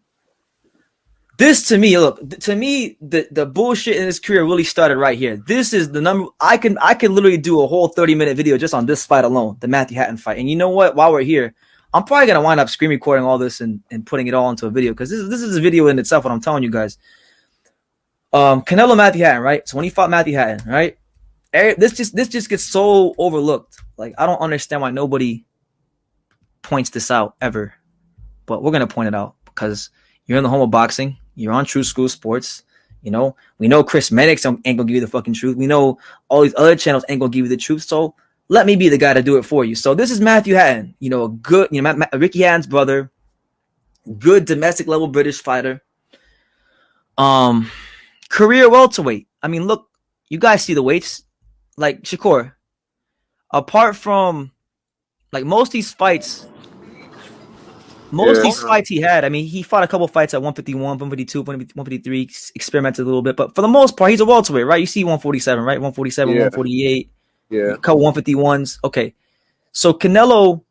This to me, the bullshit in his career really started right here. This is the number. I can literally do a whole 30-minute video just on this fight alone, the Matthew Hatton fight. And you know what? While we're here, I'm probably gonna wind up screen recording all this and putting it all into a video because this is a video in itself. What I'm telling you guys. Canelo Matthew Hatton, right? So when he fought Matthew Hatton, right? This just gets so overlooked. Like, I don't understand why nobody points this out ever. But we're gonna point it out because you're in the home of boxing. You're on True School Sports. We know Chris Mannix ain't gonna give you the fucking truth. We know all these other channels ain't gonna give you the truth. So let me be the guy to do it for you. So this is Matthew Hatton. A good, Ricky Hatton's brother. Good domestic level British fighter. Career welterweight. I mean, look, you guys see the weights. Like, Shakur, apart from, like, most of these fights he had, I mean, he fought a couple fights at 151, 152, 153, experimented a little bit, but for the most part, he's a welterweight, right? You see 147, right? 147, 148, a couple 151s. Okay. So Canelo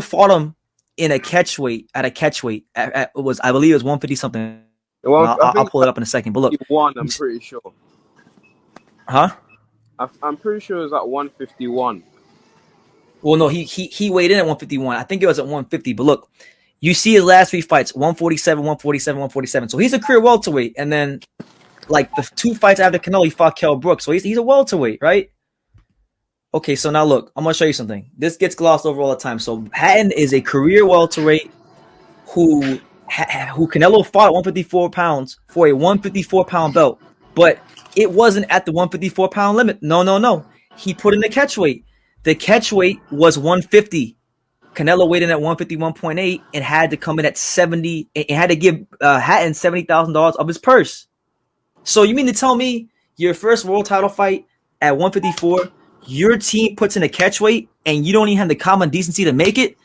fought him in a catchweight, I believe it was 150 something. Well, I'll pull it up in a second, but look. He won, I'm pretty sure. Huh? I'm pretty sure it was at 151. Well, no, he weighed in at 151. I think it was at 150. But look, you see his last three fights: 147, 147, 147. So he's a career welterweight. And then, like, the two fights after Canelo, he fought Kell Brooks. So he's a welterweight, right? Okay, so now look, I'm gonna show you something. This gets glossed over all the time. So Hatton is a career welterweight who Canelo fought at 154 pounds for a 154-pound belt, but it wasn't at the 154-pound limit. No. He put in the catch weight. The catch weight was 150. Canelo weighed in at 151.8 and had to come in at 70. And had to give Hatton $70,000 of his purse. So you mean to tell me your first world title fight at 154, your team puts in a catch weight and you don't even have the common decency to make it,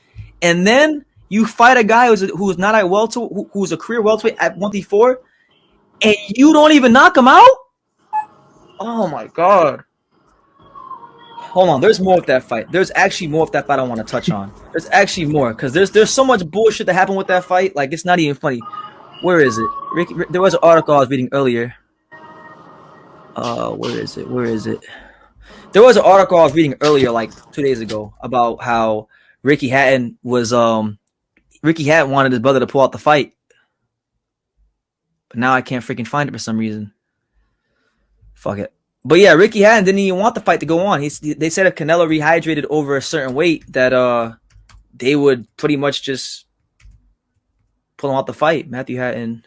and then you fight a guy who's not at welterweight, who's a career welterweight at 154, and you don't even knock him out? Oh my God. Hold on, there's more with that fight. There's actually more with that fight I want to touch on. There's actually more, because there's so much bullshit that happened with that fight. Like, it's not even funny. Where is it? There was an article I was reading earlier. Where is it? There was an article I was reading earlier, like 2 days ago, about how Ricky Hatton wanted his brother to pull out the fight. But now I can't freaking find it for some reason. Fuck it. But yeah, Ricky Hatton didn't even want the fight to go on. They said if Canelo rehydrated over a certain weight, that they would pretty much just pull him out the fight. Matthew Hatton.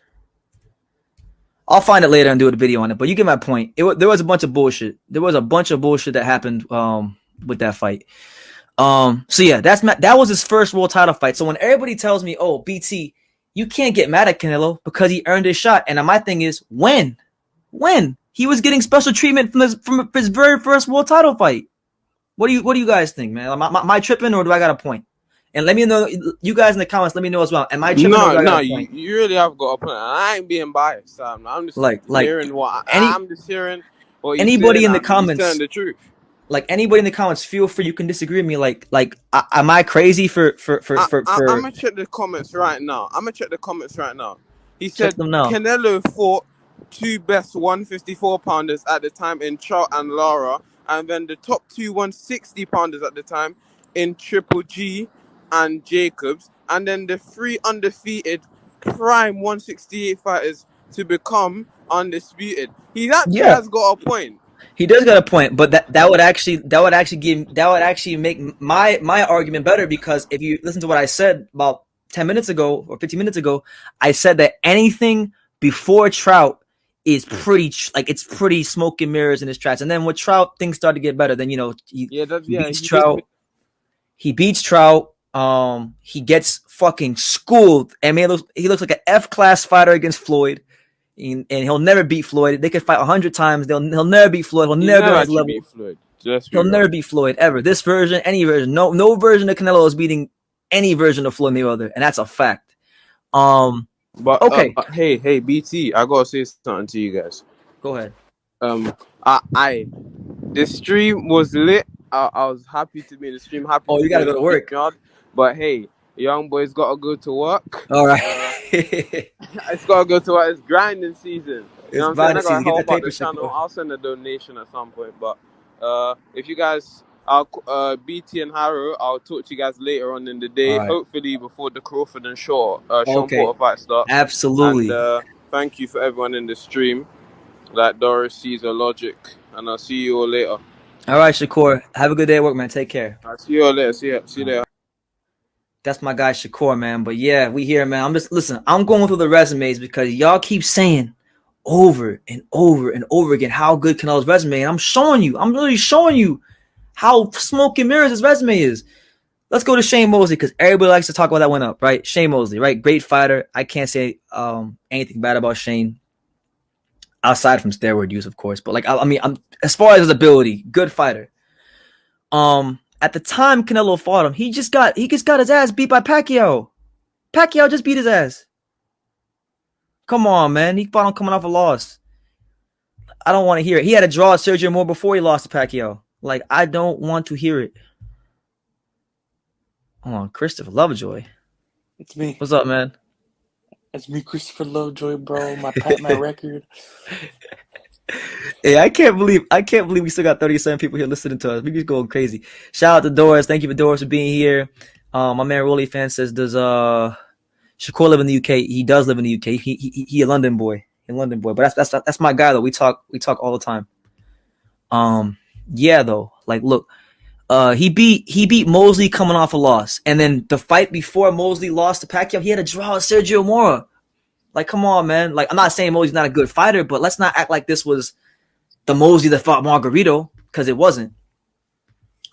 I'll find it later and do a video on it. But you get my point. There was a bunch of bullshit. There was a bunch of bullshit that happened with that fight. So yeah, that was his first world title fight. So when everybody tells me, "Oh, BT, you can't get mad at Canelo because he earned his shot," and my thing is, when he was getting special treatment from his very first world title fight. What do you guys think, man? Am I tripping or do I got a point? And let me know, you guys in the comments. Let me know as well. Am I tripping? No, you really have got a point. I ain't being biased. I'm just hearing what I'm just hearing. What anybody in the comments telling the truth. Like anybody in the comments, feel free. You can disagree with me. Like, am I crazy for? I'm gonna check the comments right now. He said Canelo fought two best 154 pounders at the time in Trout and Lara, and then the top two 160 pounders at the time in Triple G and Jacobs, and then the three undefeated prime 168 fighters to become undisputed. He actually has got a point. He does got a point, but that would actually make my argument better, because if you listen to what I said about 10 minutes ago or 15 minutes ago, I said that anything before Trout is pretty it's pretty smoke and mirrors in his tracks. And then with Trout, things start to get better. Then he beats Trout. He beats Trout. He gets fucking schooled. I mean, he looks like an F-class fighter against Floyd. And he'll never beat Floyd. They could fight 100 times. He'll never beat Floyd. He'll never go his level. He'll never beat Floyd ever. This version, any version, no version of Canelo is beating any version of Floyd Mayweather, and that's a fact. But okay. Hey, BT, I gotta say something to you guys. Go ahead. The stream was lit. I was happy to be in the stream. Happy. Oh, you gotta go to work. But hey, young boy's gotta go to work. All right. It's gotta go to work. It's grinding season. You know what I'm saying? I gotta help out the channel. I'll send a donation at some point. But if you guys, BT and Harrow, I'll talk to you guys later on in the day. Right. Hopefully before the Crawford and Shawn Porter fight starts. Absolutely. And thank you for everyone in the stream. Like Doris, Caesar, Logic, and I'll see you all later. All right, Shakur. Have a good day at work, man. Take care. I'll see you all later. See you later. That's my guy Shakur, man. But yeah, we here, man. I'm going through the resumes because y'all keep saying over and over and over again how good Canelo's resume. And I'm really showing you how smoke and mirrors his resume is. Let's go to Shane Mosley, because everybody likes to talk about that one up, right? Shane Mosley, right? Great fighter. I can't say anything bad about Shane, aside from steroid use, of course. But I'm as far as his ability, good fighter. At the time Canelo fought him, he just got his ass beat by Pacquiao. Pacquiao just beat his ass. Come on, man. He fought him coming off a loss. I don't want to hear it. He had to draw Sergio Moore before he lost to Pacquiao. I don't want to hear it. Hold on, Christopher Lovejoy. It's me. What's up, man? It's me, Christopher Lovejoy, bro. My record. Hey, I can't believe we still got 37 people here listening to us. We just going crazy. Shout out to Doris. Thank you for Doris for being here. My man Rolly fan says, does Shakur live in the UK? He does live in the UK. He a London boy. But that's my guy though. We talk all the time. Yeah though. Look, he beat Mosley coming off a loss, and then the fight before Mosley lost to Pacquiao, he had to draw Sergio Mora. Come on, man. I'm not saying Mosley's not a good fighter, but let's not act like this was the Mosley that fought Margarito, because it wasn't.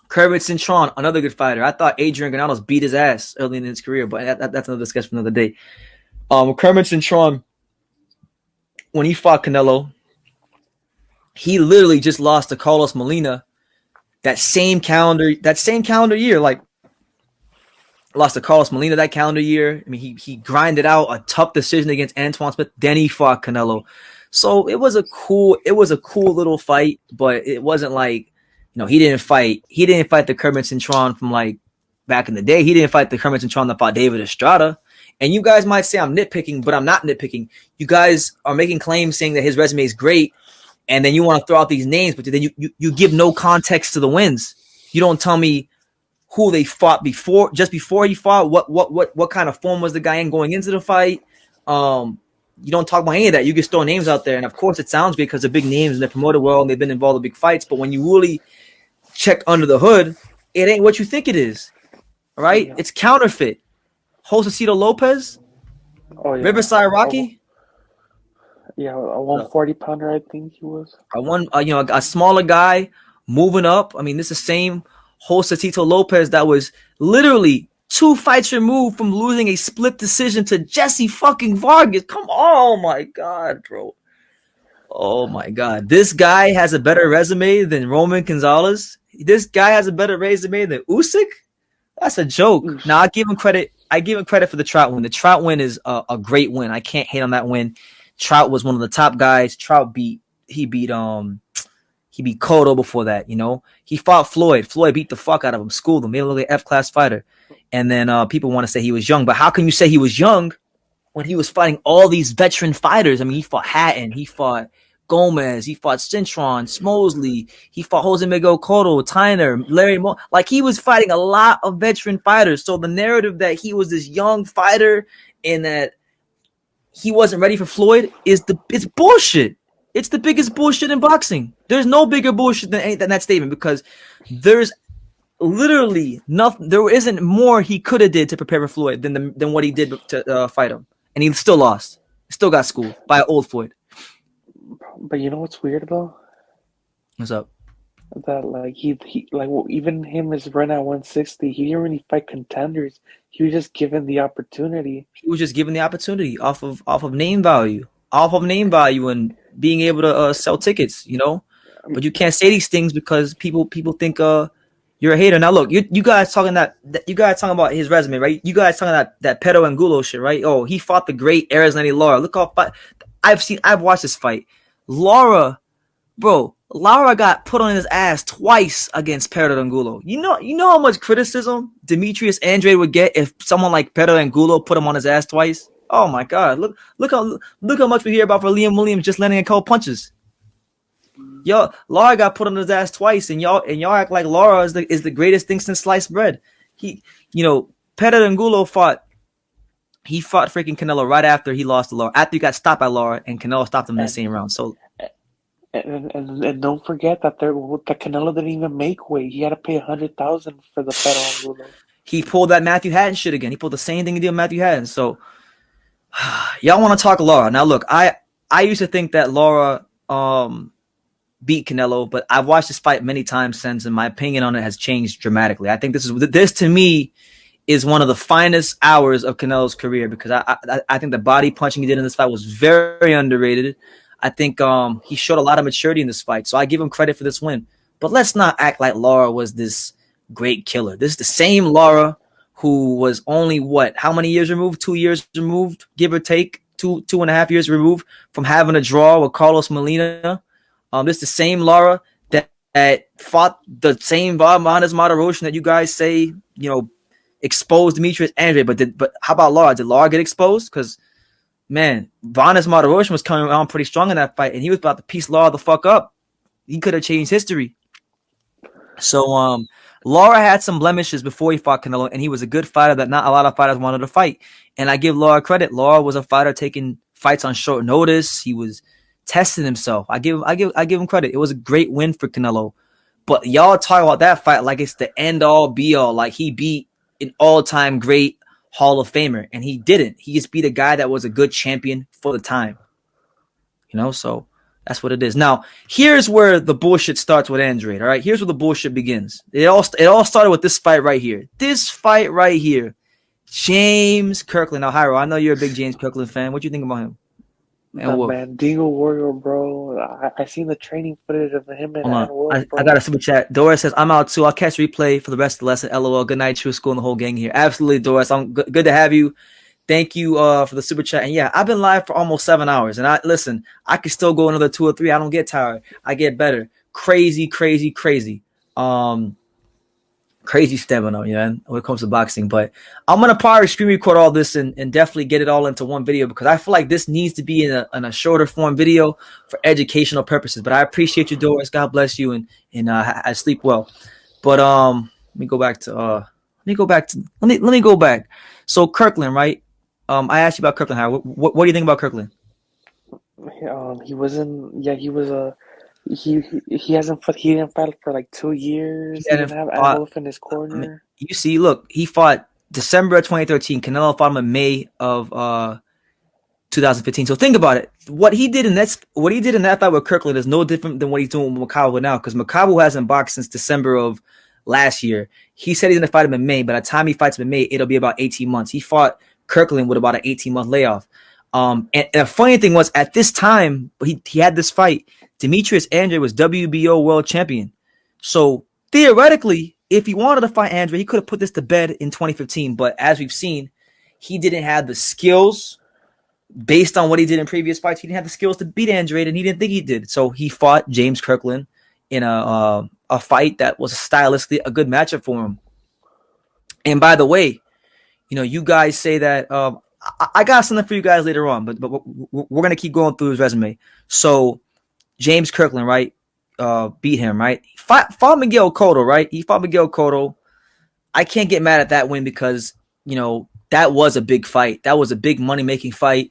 Kermit Cintron, another good fighter. I thought Adrian Granados beat his ass early in his career, but that's another discussion for another day. Kermit Cintron, when he fought Canelo, he literally just lost to Carlos Molina that same calendar year. Lost to Carlos Molina that calendar year. I mean, he grinded out a tough decision against Antoine Smith. Then he fought Canelo. So it was a cool little fight, but it wasn't he didn't fight the Kermit Cintron from back in the day. He didn't fight the Kermit Cintron that fought David Estrada. And you guys might say I'm nitpicking, but I'm not nitpicking. You guys are making claims saying that his resume is great, and then you want to throw out these names, but then you give no context to the wins. You don't tell me who they fought just before he fought, what kind of form was the guy in going into the fight. you don't talk about any of that. You just throw names out there, and of course, it sounds great because they're big names in the promoter world and they've been involved in big fights. But when you really check under the hood, it ain't what you think it is. All right, Yeah. it's counterfeit. Josecito Lopez, Oh yeah. Riverside Rocky, Yeah, a 140 pounder, I think he was. a smaller guy moving up. I mean, this is the same Josecito Lopez that was literally 2 fights removed from losing a split decision to Jesse fucking Vargas. Come on, oh my God, bro. Oh my God. This guy has a better resume than Roman Gonzalez. This guy has a better resume than Usyk. That's a joke. Now I give him credit. I give him credit for the Trout win. The Trout win is a great win. I can't hate on that win. Trout was one of the top guys. Trout beat Cotto before that. You know, he fought Floyd. Floyd beat the fuck out of him, schooled him, made him look like an F-class fighter. And then people want to say he was young, but how can you say he was young when he was fighting all these veteran fighters? I mean, he fought Hatton, he fought Gomez, he fought Cintron, Smosley, he fought Jose Miguel Cotto, Tyner, Larry Moore. Like, he was fighting a lot of veteran fighters. So the narrative that he was this young fighter and that he wasn't ready for Floyd it's bullshit. It's the biggest bullshit in boxing. There's no bigger bullshit than that statement, because there's literally nothing. There isn't more he could have did to prepare for Floyd than what he did to fight him, and he still lost. Still got schooled by old Floyd. But you know what's weird though? What's up? That like he like even him his run at 160, he didn't really fight contenders. He was just given the opportunity. He was just given the opportunity off of name value, and being able to sell tickets. You know, but you can't say these things because people think you're a hater. Now look, you guys talking about his resume, right? You guys talking that Pedro Angulo shit, right? Oh, he fought the great Arizona Lara. Look how I've watched this fight. Lara got put on his ass twice against Pedro Angulo. You know how much criticism Demetrius Andrade would get if someone like Pedro Angulo put him on his ass twice. Oh my God! Look how much we hear about for Liam Williams just landing a couple punches. Yo, Lara got put on his ass twice, and y'all act like Lara is the greatest thing since sliced bread. Pedro Angulo fought freaking Canelo right after he lost to Lara. After he got stopped by Lara, and Canelo stopped him in the same round. So, and don't forget that Canelo didn't even make weight. He had to pay $100,000 for the Pedro Angulo. He pulled that Matthew Hatton shit again. He pulled the same thing he did with Matthew Hatton. So, y'all want to talk Lara. Now, look, I used to think that Lara beat Canelo, but I've watched this fight many times since, and my opinion on it has changed dramatically. I think this to me is one of the finest hours of Canelo's career, because I think the body punching he did in this fight was very underrated. I think he showed a lot of maturity in this fight, so I give him credit for this win. But let's not act like Lara was this great killer. This is the same Lara who was only how many years removed? 2 years removed, give or take, 2.5 years removed from having a draw with Carlos Molina. This is the same Lara that fought the same Vanes Martirosyan that you guys say, exposed Demetrius Andrade. But how about Lara? Did Lara get exposed? Because, man, Vanes Martirosyan was coming around pretty strong in that fight, and he was about to piece Lara the fuck up. He could have changed history. So, Lara had some blemishes before he fought Canelo, and he was a good fighter that not a lot of fighters wanted to fight. And I give Lara credit. Lara was a fighter taking fights on short notice. He was testing himself. I give him credit. It was a great win for Canelo. But y'all talk about that fight like it's the end all be all. Like he beat an all-time great Hall of Famer, and he didn't. He just beat a guy that was a good champion for the time. So that's what it is. Now, here's where the bullshit starts with Andrade. All right, here's where the bullshit begins. It all started with this fight right here. This fight right here. James Kirkland. Now, Hyro, I know you're a big James Kirkland fan. What do you think about him? Man, Dingo Warrior, bro. I seen the training footage of him and Wolf, I got a super chat. Doris says, I'm out too. I'll catch replay for the rest of the lesson. LOL. Good night, True School, and the whole gang here. Absolutely, Doris. I'm good to have you. Thank you for the super chat. And yeah, I've been live for almost 7 hours. And I could still go another 2 or 3. I don't get tired. I get better. Crazy. Crazy stamina, when it comes to boxing. But I'm gonna probably screen record all this and definitely get it all into one video, because I feel like this needs to be in a shorter form video for educational purposes. But I appreciate you, Doris. God bless you, and I sleep well. But let me go back. So Kirkland, right? I asked you about Kirkland. What do you think about Kirkland? He wasn't. Yeah, he was a. He hasn't fought. He didn't fight for like 2 years. He He hadn't didn't have fought. Wolf in his I mean, corner. you see, look, he fought December of 2013. Canelo fought him in May of 2015. So think about it. What he did in that fight with Kirkland is no different than what he's doing with Makabu now, because Makabu hasn't boxed since December of last year. He said he's going to fight him in May. By the time he fights him in May, it'll be about 18 months. He fought Kirkland with about an 18-month layoff. And the funny thing was, at this time, he had this fight. Demetrius Andrade was WBO world champion. So theoretically, if he wanted to fight Andrade, he could have put this to bed in 2015. But as we've seen, he didn't have the skills. Based on what he did in previous fights, he didn't have the skills to beat Andrade, and he didn't think he did. So he fought James Kirkland in a fight that was stylistically a good matchup for him. And by the way, you guys say that I got something for you guys later on, but we're gonna keep going through his resume. So James Kirkland, right, beat him, right? Fought Miguel Cotto, right? He fought Miguel Cotto. I can't get mad at that win because that was a big fight. That was a big money-making fight.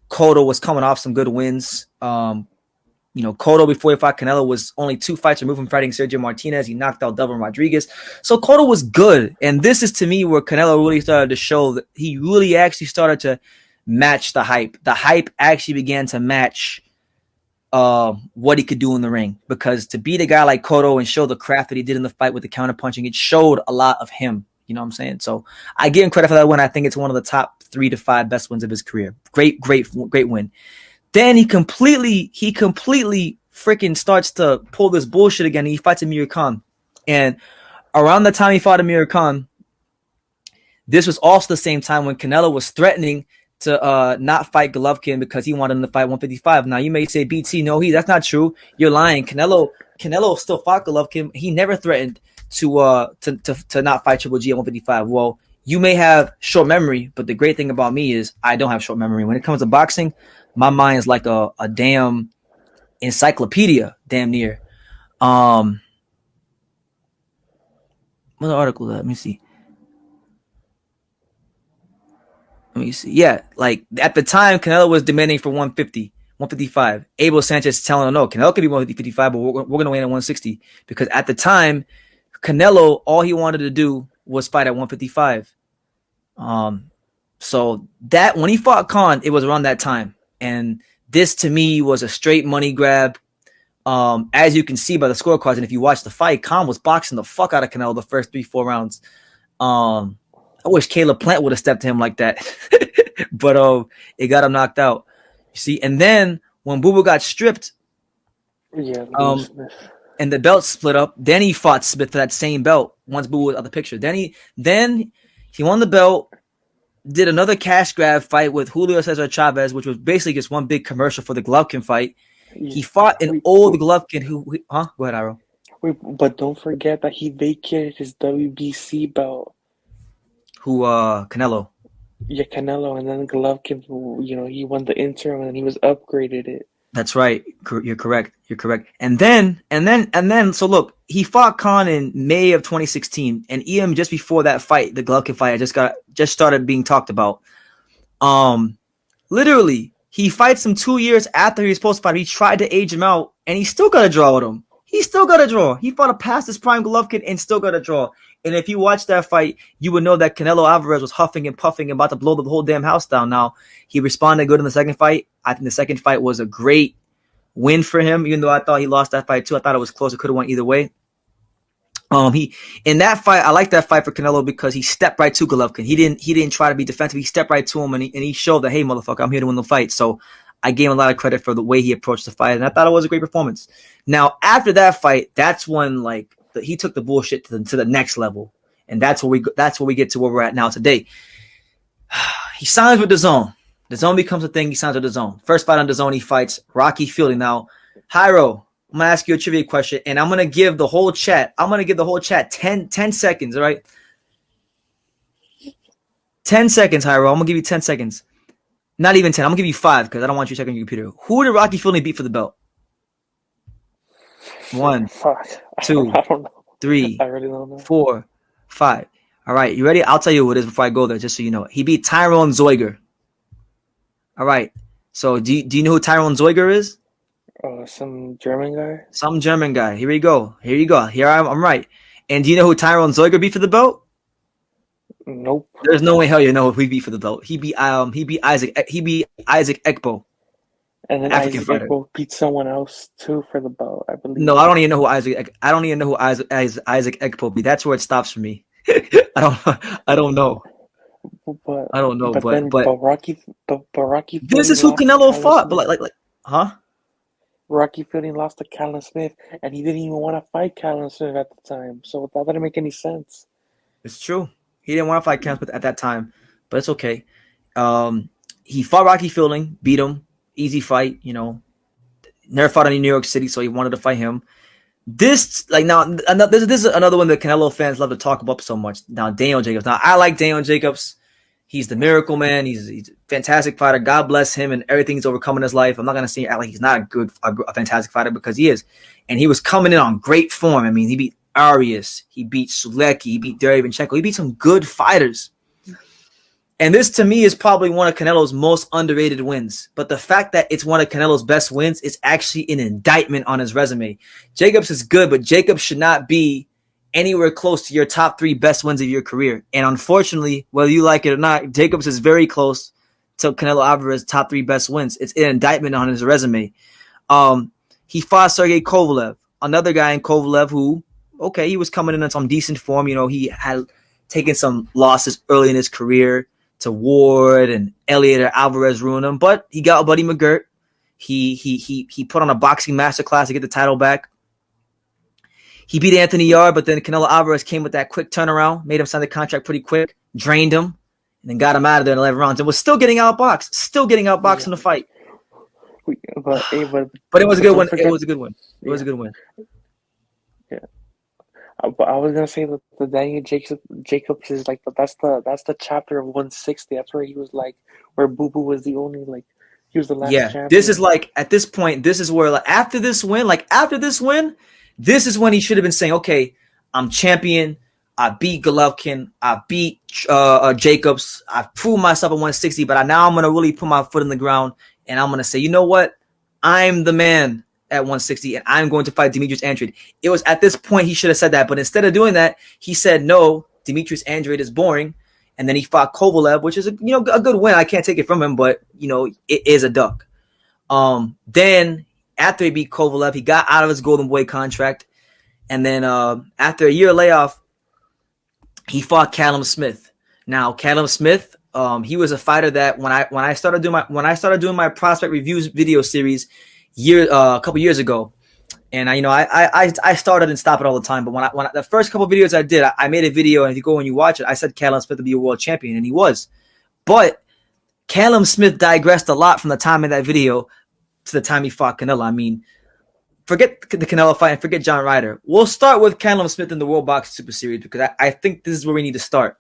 Cotto was coming off some good wins. Cotto, before he fought Canelo, was only 2 fights removed from fighting Sergio Martinez. He knocked out Delvin Rodriguez. So Cotto was good. And this is, to me, where Canelo really started to show that he really actually started to match the hype. The hype actually began to match what he could do in the ring. Because to beat a guy like Cotto and show the craft that he did in the fight with the counterpunching, it showed a lot of him. You know what I'm saying? So I give him credit for that win. I think it's one of the top 3 to 5 best wins of his career. Great win. Then he completely freaking starts to pull this bullshit again. He fights Amir Khan. And around the time he fought Amir Khan, this was also the same time when Canelo was threatening to not fight Golovkin because he wanted him to fight 155. Now you may say, BT, no, that's not true. You're lying. Canelo still fought Golovkin. He never threatened to not fight Triple G at 155. Well, you may have short memory, but the great thing about me is I don't have short memory. When it comes to boxing, my mind is like a damn encyclopedia, damn near. What's the article? Let me see. Yeah, like at the time, Canelo was demanding for 150, 155. Abel Sanchez telling him, no, Canelo could be 155, but we're going to win at 160. Because at the time, Canelo, all he wanted to do was fight at 155. So that when he fought Khan, it was around that time. And this to me was a straight money grab. As you can see by the scorecards, and if you watch the fight, Khan was boxing the fuck out of Canelo the first 3-4 rounds. I wish Caleb Plant would have stepped to him like that. But it got him knocked out. You see, and then when Boo Boo got stripped, and the belt split up, then he fought Smith for that same belt once Boo Boo was out of the picture. Then he won the belt, did another cash grab fight with Julio Cesar Chavez, which was basically just one big commercial for the Golovkin fight. He fought an old Golovkin who Go ahead, Iro. But don't forget that he vacated his WBC belt. Who, Canelo? Yeah, Canelo, and then Golovkin, he won the interim and he was upgraded it. That's right. You're correct. And then, so look, he fought Khan in May of 2016, and EM just before that fight, the Golovkin fight, just started being talked about. Literally, he fights him 2 years after he was supposed to fight. He tried to age him out, and he still got a draw with him. He fought a past his prime Golovkin and still got a draw. And if you watch that fight, you would know that Canelo Alvarez was huffing and puffing and about to blow the whole damn house down. Now, he responded good in the second fight. I think the second fight was a great win for him, even though I thought he lost that fight too. I thought it was close. It could have went either way. In that fight, I like that fight for Canelo because he stepped right to Golovkin. He didn't try to be defensive. He stepped right to him and he showed that, hey, motherfucker, I'm here to win the fight. So I gave him a lot of credit for the way he approached the fight, and I thought it was a great performance. Now, after that fight, that's when he took the bullshit to the next level, and that's where we get to where we're at now today. He signs with DAZN. DAZN becomes a thing. He signs with DAZN. First fight on DAZN, he fights Rocky Fielding. Now, Jairo, I'm gonna ask you a trivia question, and I'm gonna give the whole chat 10 seconds. All right, 10 seconds, Jairo. I'm gonna give you 10 seconds. Not even 10. I'm gonna give you 5 because I don't want you checking your computer. Who did Rocky Fielding beat for the belt? 1, 2, I don't know. 3, I really don't know. 4, 5. All right, you ready? I'll tell you who it is before I go there, just so you know. He beat Tyrone Zoiger. All right. So do you know who Tyrone Zoiger is? Some German guy. Some German guy. Here we go. Here you go. Here I'm right. And do you know who Tyrone Zoiger beat for the belt? Nope. There's no way hell you know who he beat for the belt. He beat Isaac Ekbo. And then African Isaac fighter. Ekbo beat someone else too for the belt, I believe. No, I don't even know who Isaac Ekbo beat. That's where it stops for me. I don't know. But Rocky. this is who Canelo fought. But like, huh? Rocky Fielding lost to Calum Smith, and he didn't even want to fight Calum Smith at the time. So that didn't make any sense. It's true. He didn't want to fight Cam Smith at that time, but it's okay. He fought Rocky Fielding, beat him, easy fight. You know, never fought in New York City, so he wanted to fight him. This is another one that Canelo fans love to talk about so much. Now, Daniel Jacobs. Now, I like Daniel Jacobs. He's the miracle man. He's a fantastic fighter. God bless him and everything he's overcome in his life. I'm not going to say act like he's not a fantastic fighter, because he is. And he was coming in on great form. I mean, he beat Arias. He beat Sulecki. He beat Derevyanchenko. He beat some good fighters. And this, to me, is probably one of Canelo's most underrated wins. But the fact that it's one of Canelo's best wins is actually an indictment on his resume. Jacobs is good, but Jacobs should not be anywhere close to your top 3 best wins of your career. And unfortunately, whether you like it or not, Jacobs is very close to Canelo Alvarez's top 3 best wins. It's an indictment on his resume. He fought Sergey Kovalev, another guy in Kovalev who, okay, he was coming in on some decent form. You know, he had taken some losses early in his career to Ward and Elliott or Alvarez ruined him, but he got Buddy McGirt. He put on a boxing masterclass to get the title back. He beat Anthony Yarde, but then Canelo Alvarez came with that quick turnaround, made him sign the contract pretty quick, drained him, and then got him out of there in 11 rounds, and was still getting outboxed in the fight. But it was a good one. It was a good one. It was a good win. Yeah. But I was gonna say that the Daniel Jacobs is like that's the chapter of 160. That's where he was like where Boo Boo was the only he was the last champion. This is like at this point, this is where after this win, this is when he should have been saying, okay, I'm champion. I beat Golovkin. I beat Jacobs. I proved myself at 160, but now I'm going to really put my foot in the ground, and I'm going to say, you know what? I'm the man at 160, and I'm going to fight Demetrius Andrade. It was at this point he should have said that, but instead of doing that, he said, no, Demetrius Andrade is boring, and then he fought Kovalev, which is a good win. I can't take it from him, but, it is a duck. Then after he beat Kovalev, he got out of his Golden Boy contract. And then after a year layoff, he fought Calum Smith. Now, Calum Smith, he was a fighter that when I started doing my prospect reviews video series a couple years ago, and I started and stopped it all the time. But when the first couple videos I did, I made a video, and if you go and you watch it, I said Calum Smith to be a world champion, and he was. But Calum Smith digressed a lot from the time in that video to the time he fought Canelo. I mean, forget the Canelo fight and forget John Ryder. We'll start with Calum Smith in the World Boxing Super Series, because I think this is where we need to start.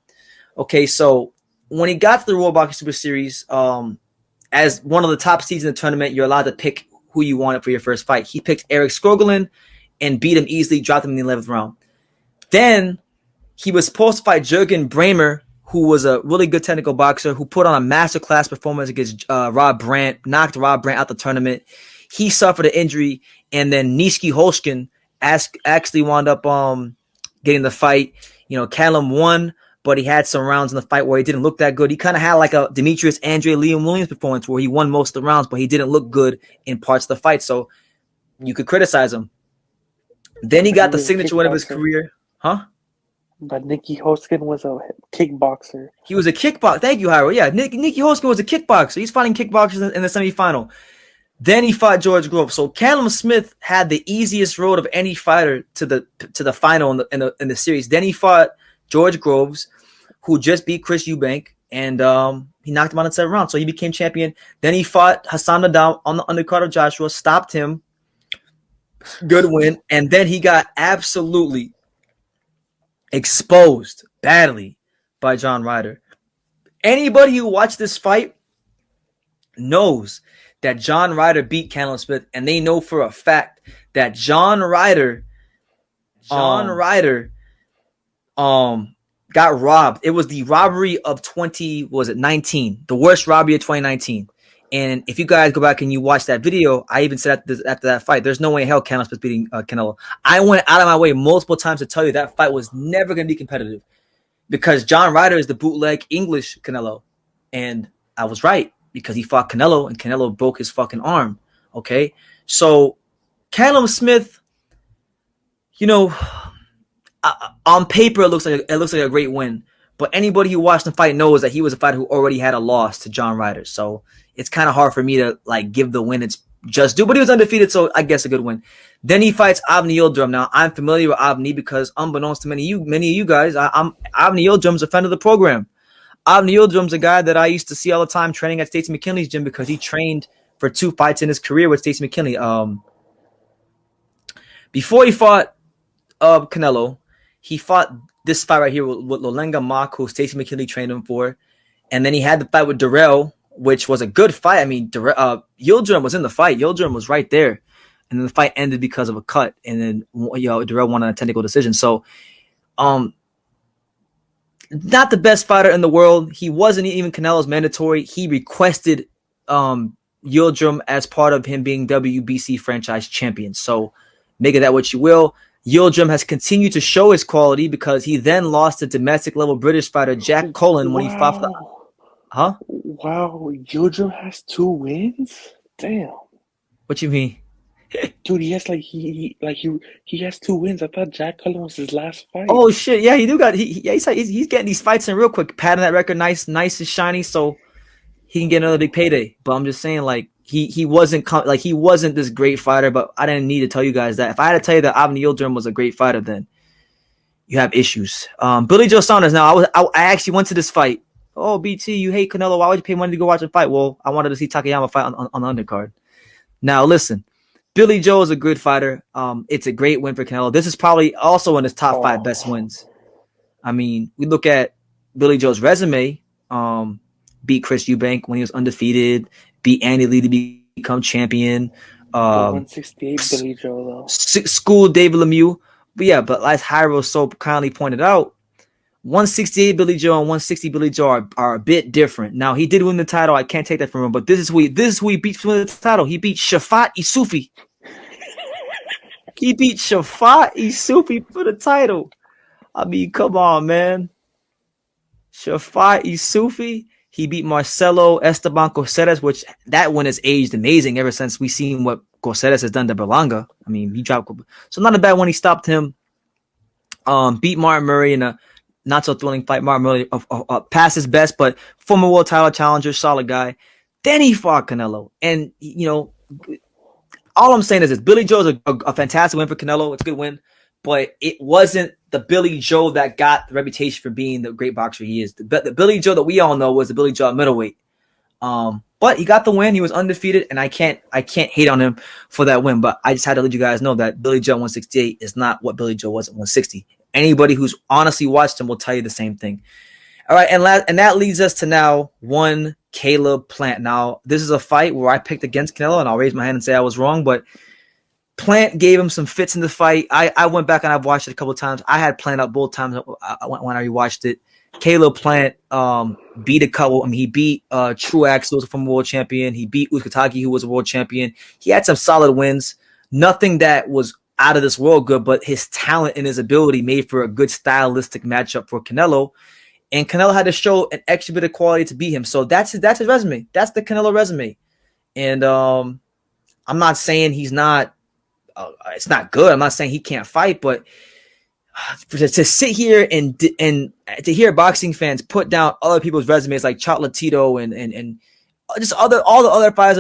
Okay, so when he got to the World Boxing Super Series, as one of the top seeds in the tournament, you're allowed to pick who you wanted for your first fight. He picked Eric Skoglund and beat him easily, dropped him in the 11th round. Then he was supposed to fight Jürgen Bremer, who was a really good technical boxer, who put on a masterclass performance against Rob Brandt, knocked Rob Brandt out the tournament. He suffered an injury, and then Niski Holshkin actually wound up getting the fight. Calum won, but he had some rounds in the fight where he didn't look that good. He kind of had like a Demetrius Andrade, Liam Williams performance where he won most of the rounds, but he didn't look good in parts of the fight, so you could criticize him. Then he got the signature win of his career. Huh? But Nicky Holshkin was a kickboxer. He was a kickboxer. Thank you, Hyro. Yeah, Nicky Holshkin was a kickboxer. He's fighting kickboxers in the semifinal. Then he fought George Groves. So Calum Smith had the easiest road of any fighter to the final in the series. Then he fought George Groves, who just beat Chris Eubank, and he knocked him out in the 7th round. So he became champion. Then he fought Hassan Nadal on the undercard of Joshua, stopped him. Good win. And then he got absolutely exposed badly by John Ryder. Anybody who watched this fight knows that John Ryder beat Calum Smith, and they know for a fact that John Ryder got robbed. It was the robbery of 20, was it 19? The worst robbery of 2019. And if you guys go back and you watch that video, I even said after that fight, there's no way in hell Calum Smith beating Canelo. I went out of my way multiple times to tell you that fight was never going to be competitive because John Ryder is the bootleg English Canelo. And I was right because he fought Canelo and Canelo broke his fucking arm. Okay. So Calum Smith, you know, on paper, it looks like a great win. But anybody who watched the fight knows that he was a fighter who already had a loss to John Ryder. So it's kind of hard for me to like give the win its just due. But he was undefeated, so I guess a good win. Then he fights Avni Yildirim. Now I'm familiar with Avni because unbeknownst to many of you guys, I'm Avni Yildirim's a friend of the program. Avni Yildirim's a guy that I used to see all the time training at Stacey McKinley's gym because he trained for 2 fights in his career with Stacey McKinley. Before he fought Canelo, he fought this fight right here with Lolenga Mock, who Stacey McKinley trained him for. And then he had the fight with Darrell, which was a good fight. I mean, Yildirim was in the fight. Yildirim was right there. And then the fight ended because of a cut. And then Darrell won on a technical decision. So, not the best fighter in the world. He wasn't even Canelo's mandatory. He requested Yildirim as part of him being WBC franchise champion. So, make of that what you will. Yildirim has continued to show his quality because he then lost to domestic level British fighter Jack Cullen when he fought for the... Huh? Wow, Yildirim has 2 wins? Damn. What you mean? Dude, he has he has 2 wins. I thought Jack Cullen was his last fight. Oh shit, yeah, he do got he's getting these fights in real quick, padding that record nice and shiny, so he can get another big payday. But I'm just saying, like, he wasn't this great fighter, but I didn't need to tell you guys that. If I had to tell you that Avni Yildirim was a great fighter, then you have issues. Billy Joe Saunders. Now I actually went to this fight. Oh, BT, you hate Canelo. Why would you pay money to go watch a fight? Well, I wanted to see Takayama fight on the undercard. Now listen, Billy Joe is a good fighter. It's a great win for Canelo. This is probably also in his top 5 best wins. I mean, we look at Billy Joe's resume. Beat Chris Eubank when he was undefeated. Beat Andy Lee to become champion. 168 Billy Joe though. School David Lemieux. But yeah, but as Hyro so kindly pointed out, 168 Billy Joe and 160 Billy Joe are a bit different. Now he did win the title. I can't take that from him. But this is who he beat for the title. He beat Shafat Isufi. He beat Shafat Isufi for the title. I mean, come on, man. Shafat Isufi. He beat Marcelo Esteban Coceres, which that one has aged amazing ever since we've seen what Coceres has done to Berlanga. I mean, he dropped. So not a bad one. He stopped him. Beat Martin Murray in a not so thrilling fight. Martin Murray passed his best, but former world title challenger, solid guy. Then he fought Canelo. And, you know, all I'm saying is this. Billy Joe's a fantastic win for Canelo. It's a good win. But it wasn't the Billy Joe that got the reputation for being the great boxer he is. The Billy Joe that we all know was the Billy Joe at middleweight. But he got the win. He was undefeated, and I can't hate on him for that win. But I just had to let you guys know that Billy Joe 168 is not what Billy Joe was at 160. Anybody who's honestly watched him will tell you the same thing. All right, and that leads us to now one Caleb Plant. Now, this is a fight where I picked against Canelo, and I'll raise my hand and say I was wrong, but Plant gave him some fits in the fight. I went back and I've watched it a couple of times. I had Plant up both times when I rewatched it. Caleb Plant beat a couple. I mean, he beat Truax, who was a former world champion. He beat Uzcategui, who was a world champion. He had some solid wins. Nothing that was out of this world good, but his talent and his ability made for a good stylistic matchup for Canelo. And Canelo had to show an extra bit of quality to beat him. So that's his resume. That's the Canelo resume. And I'm not saying he's not. It's not good. I'm not saying he can't fight, but to sit here and to hear boxing fans put down other people's resumes like Chocolatito and just all the other fighters